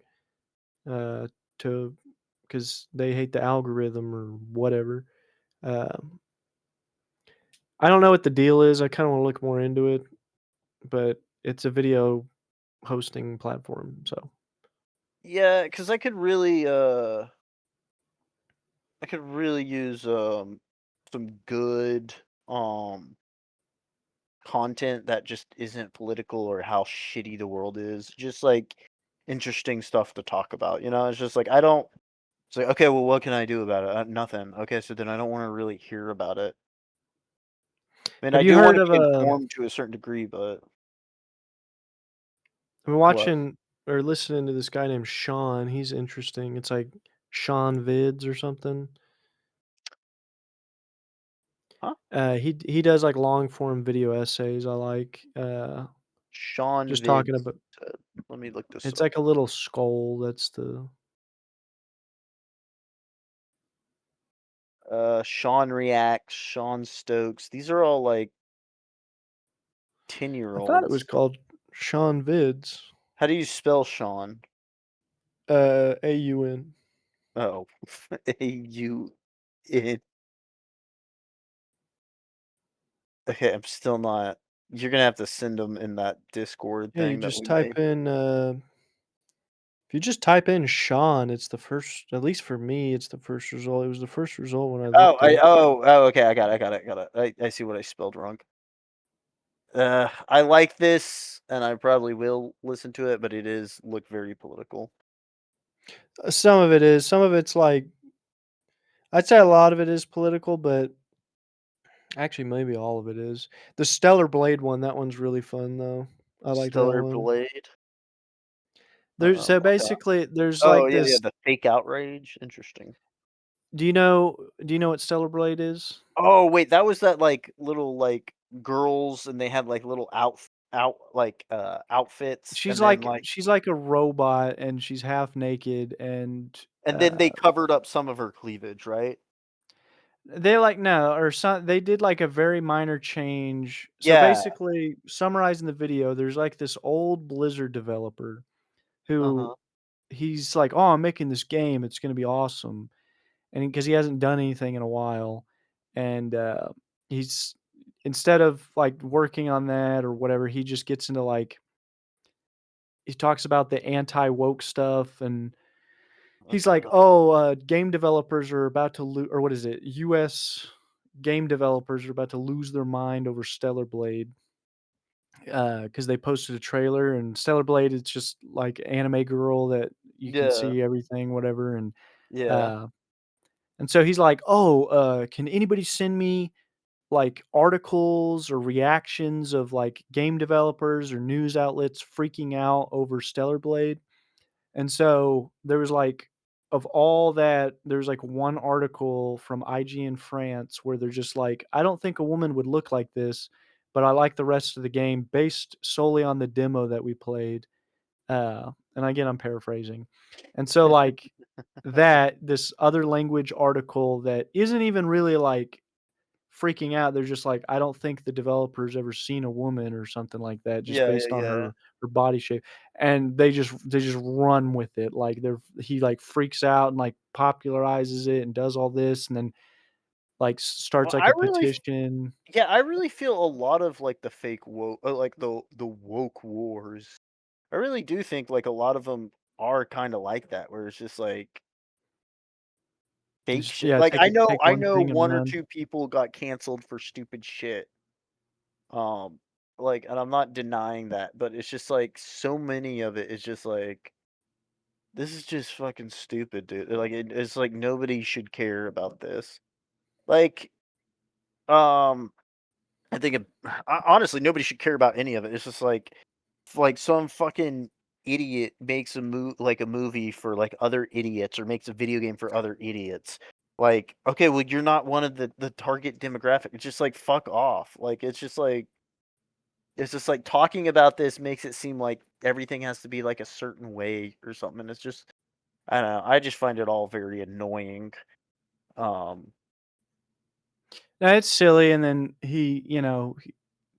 Uh, to because they hate the algorithm or whatever. Um, I don't know what the deal is. I kind of want to look more into it, but it's a video hosting platform. So Yeah, because I could really use some good content that just isn't political or how shitty the world is. Just like interesting stuff to talk about. It's just like I don't. It's like okay, well, what can I do about it? Nothing. Okay, so then I don't want to really hear about it. I mean, have I you do want heard to of be informed to a certain degree, but I've been what? watching or listening to this guy named Sean. He's interesting. It's like Sean Vids or something. Huh? He does like long form video essays. I like Sean just talking Vids. about. Let me look this It's up. like a little skull. That's the. Sean Reacts, Sean Stokes. These are all like 10 year I thought it was olds. called Sean Vids. How do you spell Sean? AUN. Oh, A-U-N. Okay, I'm still not. You're gonna have to send them in that Discord Yeah, you thing that just we type made. in. If you just type in Sean, it's the first. At least for me, it's the first result. It was the first result when I Oh, looked at it. okay, I got it. I see what I spelled wrong. I like this, and I probably will listen to it, but it is look very political. Some of it is. Some of it's like. I'd say a lot of it is political, but actually, maybe all of it is. The Stellar Blade one, that one's really fun though. I like that Stellar one. Blade. There's so Okay. basically there's Oh like yeah, this. the fake outrage. Interesting. Do you know what Stellar Blade is? Oh wait, that was that like little like girls, and they had like little outfits, and then like She's like a robot and she's half naked and then they covered up some of her cleavage, right? they like no or some they did like a very minor change. So Yeah. basically summarizing the video, there's like this old Blizzard developer who Uh-huh. he's like, "Oh, I'm making this game. It's going to be awesome." And because he hasn't done anything in a while, and he's instead of like working on that or whatever, he just gets into like he talks about the anti woke stuff, and he's like, Uh-huh. "Oh, game developers are about to lose, or what is it? U.S. game developers are about to lose their mind over Stellar Blade." Because they posted a trailer, and Stellar Blade is just like anime girl that you can Yeah. see everything, whatever, Yeah. uh, and so he's like, "Oh, can anybody send me like articles or reactions of like game developers or news outlets freaking out over Stellar Blade?" And so there was like of all that, there's like one article from IGN France where they're just like, "I don't think a woman would look like this, but I like the rest of the game based solely on the demo that we played." And again, I'm paraphrasing. And so like that this other language article that isn't even really like freaking out. They're just like, "I don't think the developer's ever seen a woman," or something like that, just Yeah, yeah, based on yeah. her body shape, and they just run with it, like, he, like, freaks out and, like, popularizes it and does all this, and then, like, starts, Well, like, I a really petition. yeah, I really feel a lot of like the fake woke like the woke wars. I really do think like a lot of them are kind of like that where it's just like fake Just shit. yeah, Like take I one know thing and one or run. two people got canceled for stupid shit. Um like and I'm not denying that, but it's just like so many of it is just like this is just fucking stupid, dude. Like it's like nobody should care about this. Like um I think honestly nobody should care about any of it. It's just like some fucking idiot makes a movie for like other idiots or makes a video game for other idiots. Like, okay, well you're not one of the target demographic. It's just like fuck off. Like it's just like talking about this makes it seem like everything has to be like a certain way or something. And it's just I don't know. I just find it all very annoying. Um, No, it's silly, and then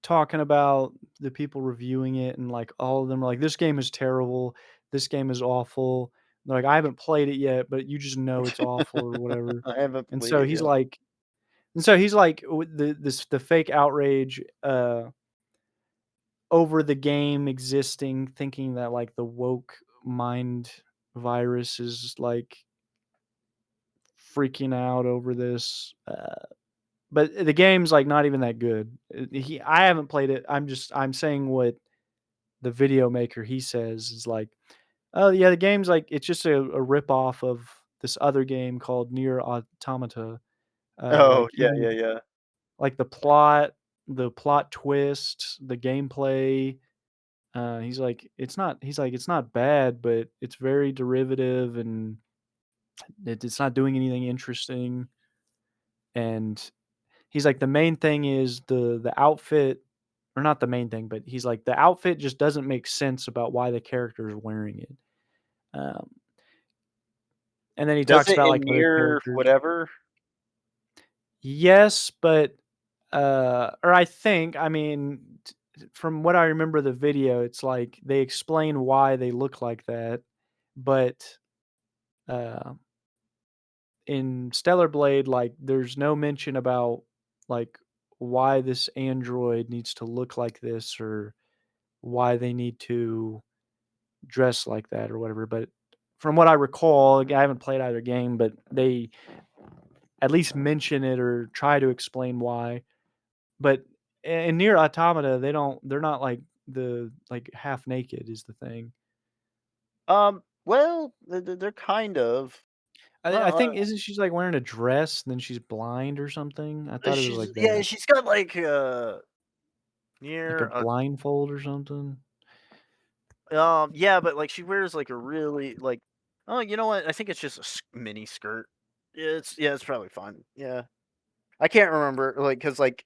talking about the people reviewing it, and, like, all of them are like, "This game is terrible. This game is awful." They're like, "I haven't played it yet, but you just know it's awful," or whatever. I haven't And played so it he's yet. like and so he's like, with the fake outrage, over the game existing, thinking that, like, the woke mind virus is, like, freaking out over this, but the game's, like, not even that good. I haven't played it. I'm saying what the video maker, he says is like, "Oh, yeah, the game's, like, it's just a rip-off of this other game called Nier Automata." Oh, Like, yeah, even yeah, yeah. like, the plot twist, the gameplay, he's like, "It's not bad, but it's very derivative, and it's not doing anything interesting." And he's like, "The main thing is the outfit," or not the main thing, but he's like, "The outfit just doesn't make sense about why the character is wearing it." Um, and then he Does talks it about, in like, other near characters. whatever? Yes, but, or I think, I mean, from what I remember the video, it's like they explain why they look like that, but, uh, in Stellar Blade, like, there's no mention about, like, why this android needs to look like this, or why they need to dress like that, or whatever. But from what I recall, I haven't played either game, but they at least mention it or try to explain why. But in Near Automata, they're not like half naked is the thing. Well, they're kind of. I Well, think, isn't she's like wearing a dress and then she's blind or something? I thought it was she's like yeah, that. she's got like Like a near blindfold or something. yeah, but like she wears like a really like oh, you know what? I think it's just a mini skirt. It's probably fine. Yeah, I can't remember like because like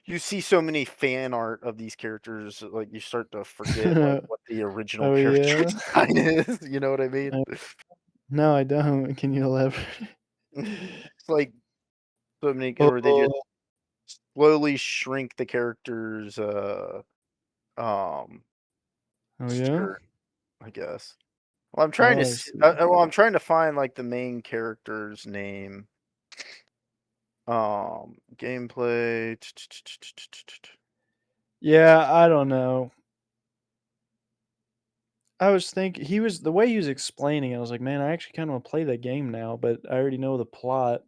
you see so many fan art of these characters, like you start to forget like what the original Oh, character yeah? design is. You know what I mean? Uh, no, I don't. Can you elaborate? It's like so many, or they just Oh. slowly shrink the character's um Oh, yeah? skirt, I guess. Well, I'm trying to Oh, I see, see. well, I'm trying to find like the main character's name. Gameplay. Yeah, I don't know. I was thinking the way he was explaining it, I was like, "Man, I actually kinda wanna play that game now," but I already know the plot,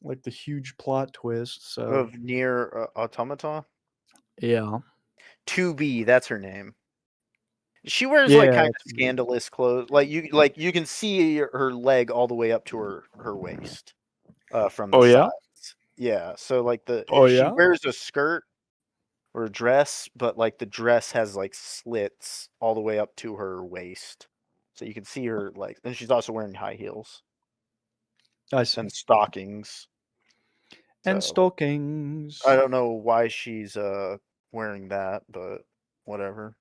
like the huge plot twist, so Of Near Automata. yeah. 2B, that's her name. She wears like Yeah, kind of to be scandalous clothes. Like you can see her leg all the way up to her waist from the Oh, yeah? sides. Yeah, so like Oh, she yeah? wears a skirt or a dress, but like the dress has like slits all the way up to her waist. So you can see her legs. And she's also wearing high heels I see. and stockings. And So I stockings. don't know why she's wearing that, but whatever.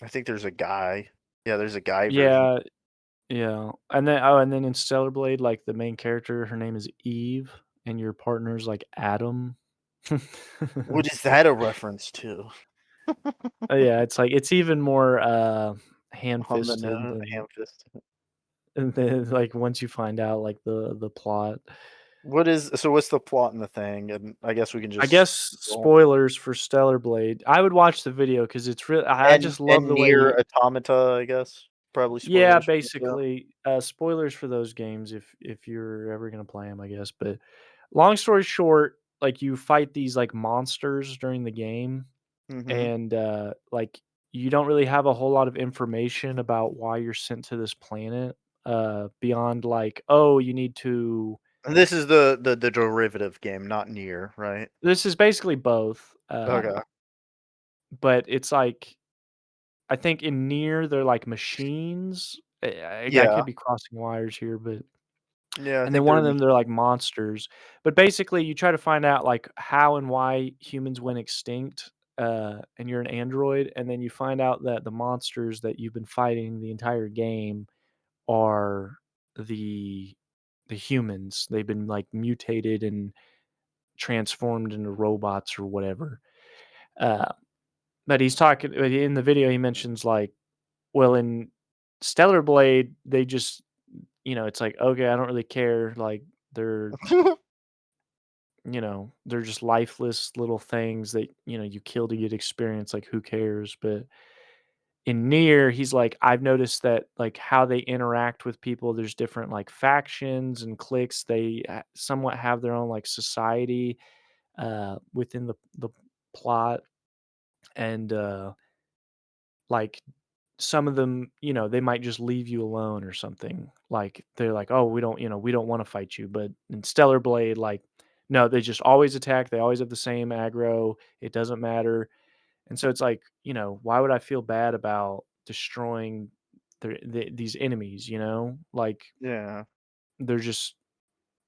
I think there's a guy. Yeah, there's a guy version. Yeah, yeah, and then in Stellar Blade, like, the main character, her name is Eve, and your partner's, like, Adam. What is that a reference to? Yeah, it's like it's even more, On the ham-fisted nose, than ham fist. and then, like, once you find out, like, the plot. What's the plot in the thing? And I guess we can I just guess roll. spoilers for Stellar Blade. I would watch the video because it's real I just love And the way near automata, I guess. Probably yeah, spoilers for that too. basically, spoilers for those games if you're ever gonna play them, I guess, but long story short, like, you fight these, like, monsters during the game, Mhm. and, like, you don't really have a whole lot of information about why you're sent to this planet, beyond, like, "Oh, you need to." And this is the derivative game, not near, right? This is basically both, Okay. but it's like I think in Nier, they're like machines. I Yeah. could be crossing wires here, but Yeah, I and then think one they're of them, they're like monsters. But basically, you try to find out, like, how and why humans went extinct, and you're an android, and then you find out that the monsters that you've been fighting the entire game are the the humans. They've been, like, mutated and transformed into robots or whatever. Uh, but he's talking in the video, he mentions, like, well, in Stellar Blade, they just it's like, "Okay, I don't really care." Like, they're they're just lifeless little things that, you kill to get experience, like, who cares? But in Nier, he's like, "I've noticed that, like, how they interact with people, there's different, like, factions and cliques. They somewhat have their own, like, society, within the plot, and, like, some of them, they might just leave you alone or something. Like, they're like, "Oh, we don't wanna fight you." But in Stellar Blade, like, no, they just always attack, they always have the same aggro, it doesn't matter. And so it's like, why would I feel bad about destroying these enemies, you know? Like, Yeah. they're just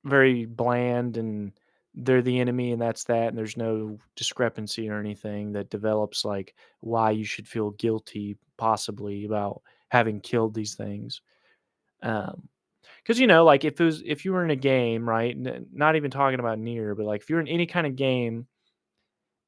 very bland and they're the enemy and that's that, and there's no discrepancy or anything that develops like why you should feel guilty possibly about having killed these things. Because like if you were in a game, right? Not even talking about near, but like if you're in any kind of game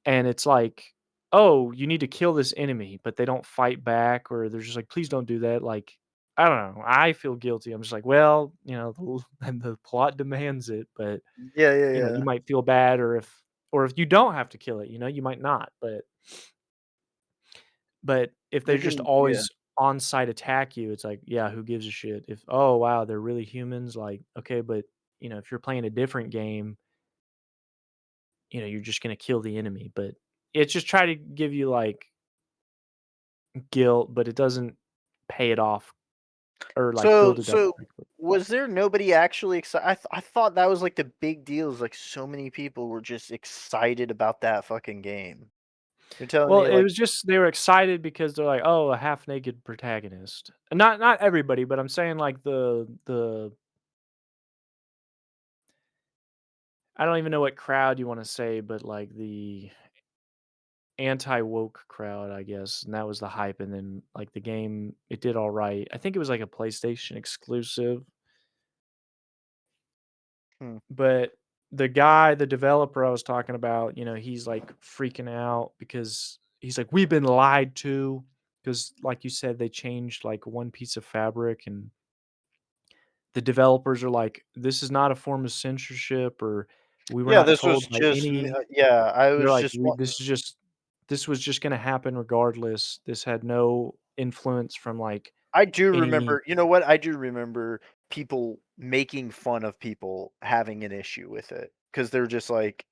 and it's like, oh, you need to kill this enemy, but they don't fight back, or they're just like, please don't do that. Like, I don't know. I feel guilty. I'm just like, well, and the plot demands it, but Yeah, yeah, you yeah. might feel bad, or if you don't have to kill it, you might not. But if they You just can, yeah. always on site attack you, it's like, yeah, who gives a shit? If oh wow, they're really humans, like okay, but if you're playing a different game, you're just gonna kill the enemy. But it's just try to give you like guilt, but it doesn't pay it off or like So build it up so correctly. was there nobody actually excited? I thought that was like the big deal. Is like so many people were just excited about that fucking game. You're telling Well, me it like, was just they were excited because they're like, "Oh, a half naked protagonist." Not everybody, but I'm saying like the I don't even know what crowd you wanna say, but like the anti-woke crowd, I guess, and that was the hype, and then, like, the game, it did alright. I think it was, like, a PlayStation exclusive, hmm, but the developer I was talking about, he's, like, freaking out because he's like, "We've been lied to," because, like you said, they changed, like, one piece of fabric, and the developers are like, "This is not a form of censorship," or, "We were yeah, not this was told by just any." yeah. I They're was like, just "We this was just gonna happen regardless. This had no influence from, like, I do any." remember. You know what? I do remember people making fun of people having an issue with it because they're just like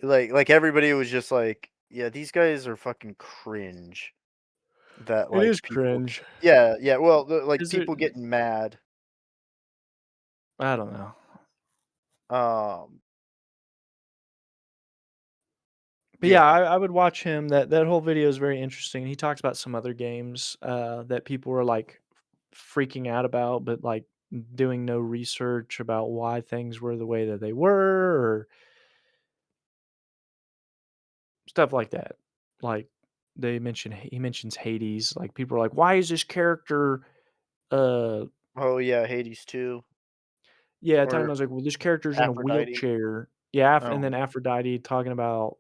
everybody was just like, yeah, these guys are fucking cringe. That It like is people, cringe. yeah, yeah. Well, like Is it people getting mad. I don't know. Um, But yeah, yeah. I would watch him. That whole video is very interesting. He talks about some other games, that people were, like, freaking out about, but, like, doing no research about why things were the way that they were or stuff like that. Like, he mentions Hades, like, people are like, "Why is this character" uh, Oh yeah, Hades too, yeah, talking or about, like, "Well, this character's in a Aphrodite. wheelchair." Yeah, and then Oh, Aphrodite talking about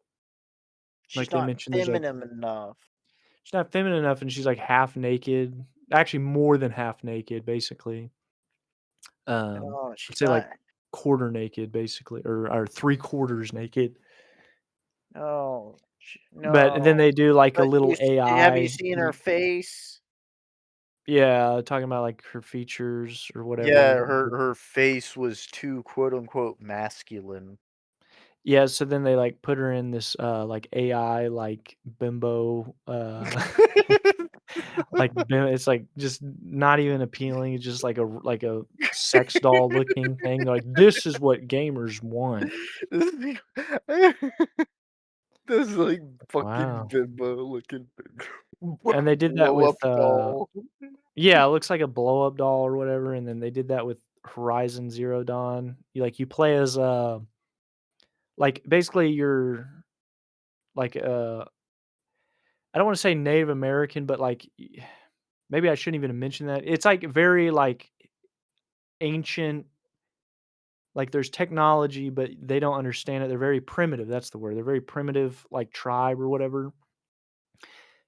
she's like, they not mentioned there's a feminine enough. she's not feminine enough, and she's, like, half naked. Actually, more than half naked, basically. Oh, she's I'd say, like, got. quarter naked, basically, or 3 quarters naked. Oh, But and then no. they do, like, a But little have you AI. seen her face? Yeah, talking about, like, her features or Yeah, whatever. her face was too quote unquote masculine. Yeah, so then they, like, put her in this, like, AI, like, bimbo, like, it's, like, just not even appealing, it's just like a sex doll looking thing, like, "This is what gamers want." This like fucking Wow. bimbo looking And they did that blow with, up doll. yeah, it looks like a blow up doll or whatever, and then they did that with Horizon Zero Dawn. You play as, like, basically you're like, I don't wanna say Native American, but, like, maybe I shouldn't even mention that. It's, like, very, like, ancient, like, there's technology, but they don't understand it. They're very primitive, that's the word. They're very primitive, like, tribe or whatever.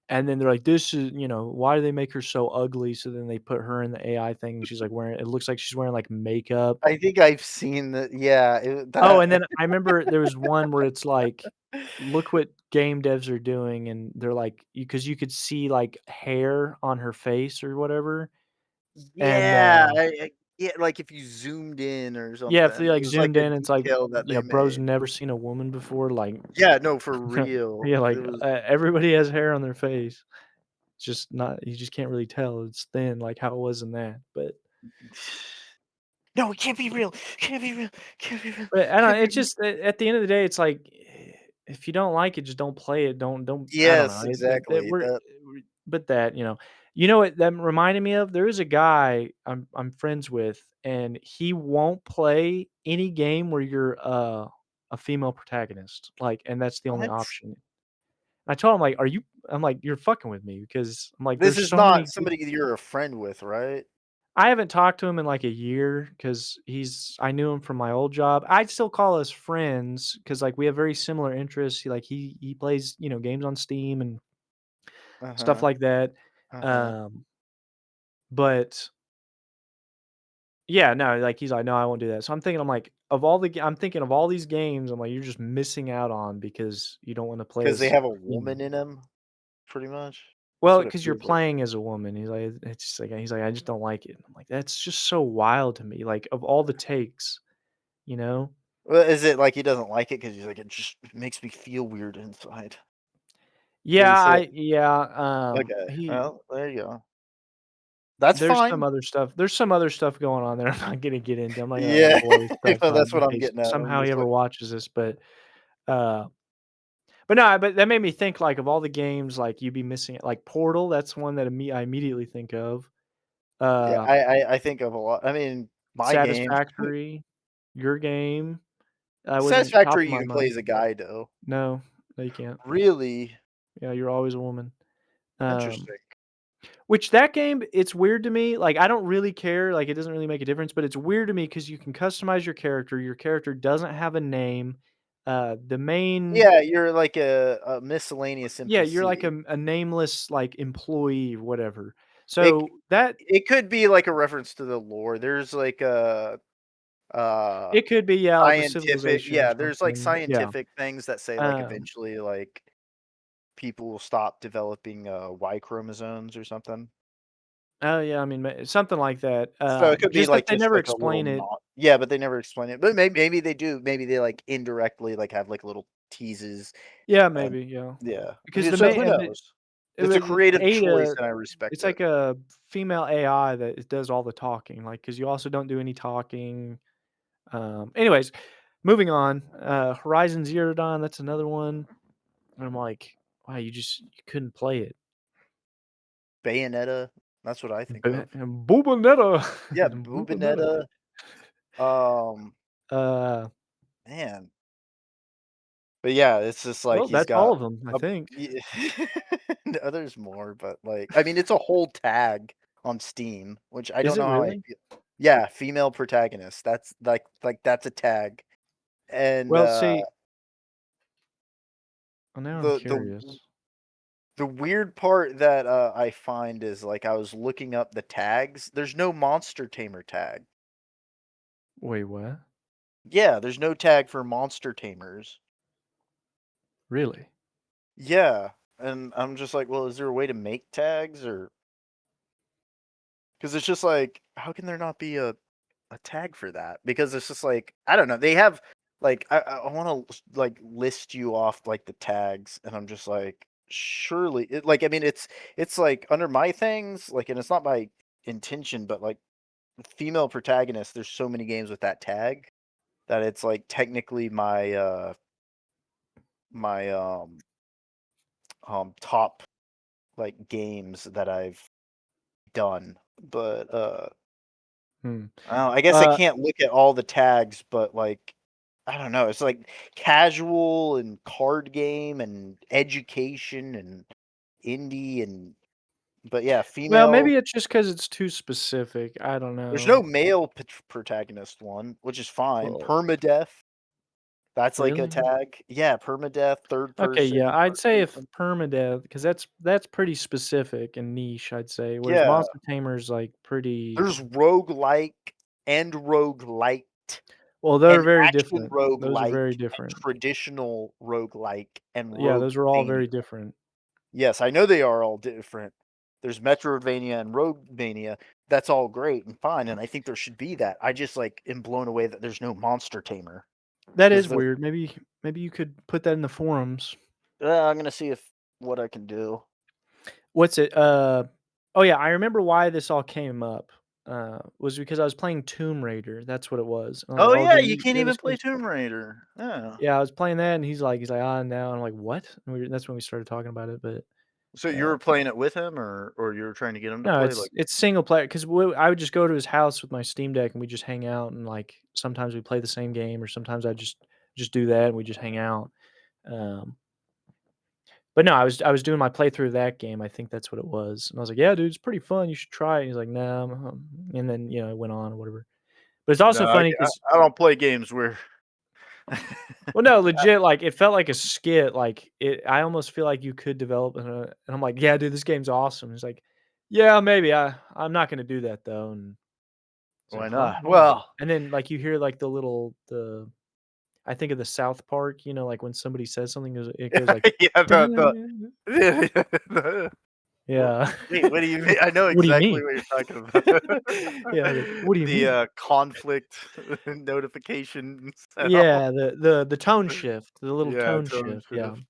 And then they're like, "This is," "why do they make her so ugly?" So then they put her in the AI thing, and she's, like, wearing it looks like she's wearing, like, makeup. I think I've seen that. Yeah, Oh, and that. then I remember there was one where it's like, look what game devs are doing, and they're like, because you could see, like, hair on her face or whatever, and, Yeah, yeah, like if you zoomed in or yeah, if something, they, it like, was like zoomed a in, it's like, detail that they bro's made. never seen a woman before, like, Yeah, no, for real. yeah, It like, was. everybody has hair on their face. It's just not, you just can't really tell. It's thin like how it was in that, No, it can't be real. Can't be real. Can't be real. but I don't Can't know, be it's real. just at the end of the day, it's like, if you don't like it, just don't play it. Don't I don't know. Yes, That exactly. That. but that, you know what that reminded me of? There is a guy I'm friends with, and he won't play any game where you're, a female protagonist, like, and that's the only What? option. I told him, like, "Are you," I'm like, "You're fucking with me," because I'm like, This "There's is so many not good." somebody you're a friend with, right? I haven't talked to him in, like, a year because I knew him from my old job. I'd still call us friends because, like, we have very similar interests. He plays, games on Steam and stuff Uh-huh. like that. Uh-huh. Um, but yeah, no, like, he's like, "No, I won't do that." So I'm like, I'm thinking of all these games, I'm like, "You're just missing out on because you don't wanna play Because they as have a a female." woman in them, pretty much. That's Well, what it because 'cause you're feels like. playing as a woman. He's like, it's just like, he's like, "I just don't like it." I'm like, "That's just so wild to me." Like, of all the takes, you know? Well, is it like he doesn't like it because he's like, "It just makes me feel weird inside." Did he Yeah, say it? Okay, he well, there you go. That's there's some fine. other stuff going on there I'm not gonna get into. I'm not gonna, like, Yeah, blow stuff well, up that's in what I'm case getting at. I'm somehow he just ever like, watches this, uh but no, but that made me think, like, of all the games, like, you'd be missing it, like, Portal, that's one that I immediately think of. yeah, Uh, I think of a lot. I mean, my game. Satisfactory, your game, wasn't top Satisfactory of you my can play mind. as a guy, though. No, no, you can't. Really Yeah, you're always a woman. Um interesting. Which that game, it's weird to me, like, I don't really care, like, it doesn't really make a difference, but it's weird to me because you can customize your character doesn't have a name, the main Yeah, you're like a miscellaneous yeah, you're like NPC. a nameless, like, employee, whatever. It So, that it could be like a reference to the lore. There's like a uh it could be, yeah, like, with scientific, civilization or yeah, there's like something, yeah, scientific things that say like um eventually like people will stop developing Y chromosomes or something. oh, yeah, I mean, something like that, So it could be just that like they just never like a little explain it. not. Yeah, but they never explain it. But maybe they do. Maybe they like indirectly like have like little teases Yeah, and maybe, yeah, yeah. because the So main who and the knows? it It's a was creative choice Ada. and I respect It's it. like a female AI that does all the talking, like, because you also don't do any talking. Anyways, moving on, Horizon Zero Dawn, that's another one, and I'm like, "Wow, you couldn't play it." Bayonetta, that's what I think of. Boobanetta. Yeah, Boobanetta. Bubinetta. Um, Uh, man. But yeah, it's just like well, he's that's all got of them, I a think. yeah. No, there's more, but like I mean, it's a whole tag on Steam, which I Is don't it know how I really? feel. Yeah, female protagonist. That's like that's a tag. And Well, see, well, now I'm the curious. the weird part that I find is like I was looking up the tags. There's no monster tamer tag. Wait, what? Yeah, there's no tag for monster tamers. Really? Yeah, and I'm just like, well, is there a way to make tags or because it's just like, how can there not be a tag for that? Because it's just like, I don't know. They have like, I want to like list you off like the tags, and I'm just like, surely, like, I mean, it's like under my things, like, and it's not by intention, but like female protagonist. There's so many games with that tag that it's like technically my top like games that I've done, but Hmm. I guess I Uh, can't look at all the tags, but, like, I don't know, it's like casual and card game and education and indie but yeah, Well, female. maybe it's just because it's too specific. I don't There's know. no male protagonist one, which is fine. Well, Permadeath, that's like a really? tag. Yeah, permadeath, third Okay, yeah, person, I'd first say if person. permadeath, because that's pretty specific and niche, I'd say, whereas Yeah, Monster Tamer's, like, pretty there's roguelike and roguelite well, they're and very action different. Those are roguelike very and different. traditional roguelike and Yeah, those are all roguevania. very different. Yes, I know they are all different. There's Metroidvania and Roguevania. That's all great and fine, and I think there should be that. I just like am blown away that there's no Monster Tamer That because is weird. Maybe you could put that in the forums. I'm gonna see if what I can do. What's it? Oh yeah, I remember why this all came up. Was because I was playing Tomb Raider. That's what it was. And I was like, Oh "Oh, yeah, dude, you can't yeah, even this play game's cool." Tomb Raider. Yeah. Yeah, I was playing that, and he's like, "Ah, no." I'm like, "What?" That's when we started talking about it. But So you uh, were playing it with him, or you were trying to get him to no, play? it's Like, it's single player because I would just go to his house with my Steam Deck, and we just hang out, and like sometimes we play the same game, or sometimes I just do that, and we just hang out. Um, but no, I was doing my playthrough of that game. I think that's what it was, and I was like, "Yeah, dude, it's pretty fun. You should try it." He's like, "No," and then it went on or whatever. But it's no, also funny because I don't play games where. well, no, legit, like, it felt like a skit, like, I almost feel like you could develop and I'm like, "Yeah, dude, this game's awesome." He's like, "Yeah, maybe, I'm not gonna do that, though," and it's like, Why "Huh?" not? Well, And then, like, you hear, like, the I think of the South Park, like, when somebody says something, it goes like, yeah, the "Dun." the Wha Yeah. wait, what do you mean? I know "What do you exactly mean?" what you're talking about. Yeah, like, "What do you The, mean?" conflict notification sound. Yeah, the tone shift, the little Yeah, tone tone shift, yeah. shift.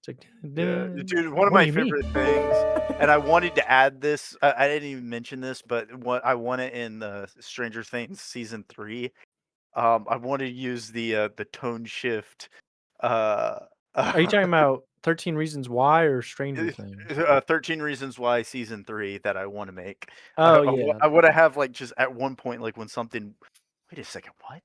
It's like, Yeah, "Dun." dude, one of "What do my you mean?" favorite things, and I wanted to add this, I didn't even mention this, but what I want it in, Stranger Things season 3. I wanted to use the tone shift, uh, Are you talking about 13 Reasons Why or Stranger Things? 13 Reasons Why season 3 that I wanna make. Oh, yeah. I wanna have, like, just at one point, like, when something wait a second, what?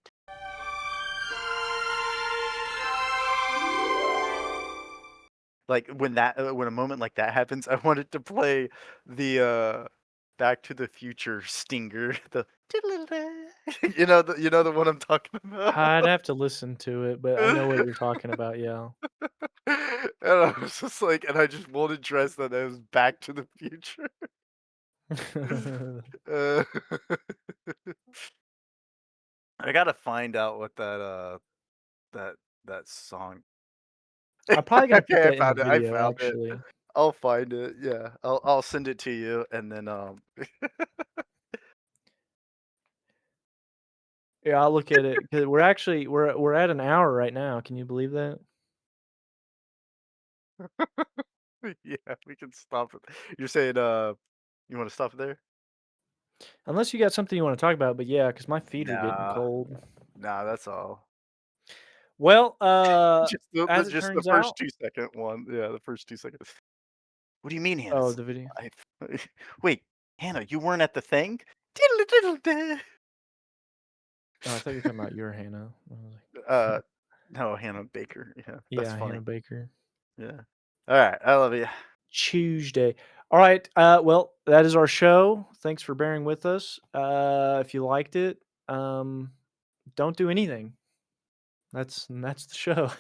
Like, when a moment like that happens, I wanted to play Back to the Future stinger, the the one I'm talking about? I'd have to listen to it, but I know what you're talking about, yeah. And I was just like and I just wanted dress that as Back to the Future. Uh, I gotta find out what that that song. I'm probably gonna put Okay, I that in the found it, I video, found it. actually. I'll find it, yeah. I'll send it to you, and then, Yeah, I'll look at it 'cause we're at an hour right now, can you believe that? yeah, we can stop it. You're saying, you wanna stop it there? Unless you got something you wanna talk about, but yeah, because my feet are getting Nah, cold. nah, that's all. Well, The as it just the turns first out 2-second one, yeah, the first 2 seconds. What do you mean oh, Hannah's the video. alive? Wait, Hannah, you weren't at the thing? Diddle diddle da. Oh, I thought you were talking about your Hannah. I was like Uh, no, Hannah Baker, yeah, that's yeah, funny, Hannah Baker. yeah. Alright, I love you. Tuesday. All right. Well, that is our show. Thanks for bearing with us. If you liked it, um, don't do anything. That's the show.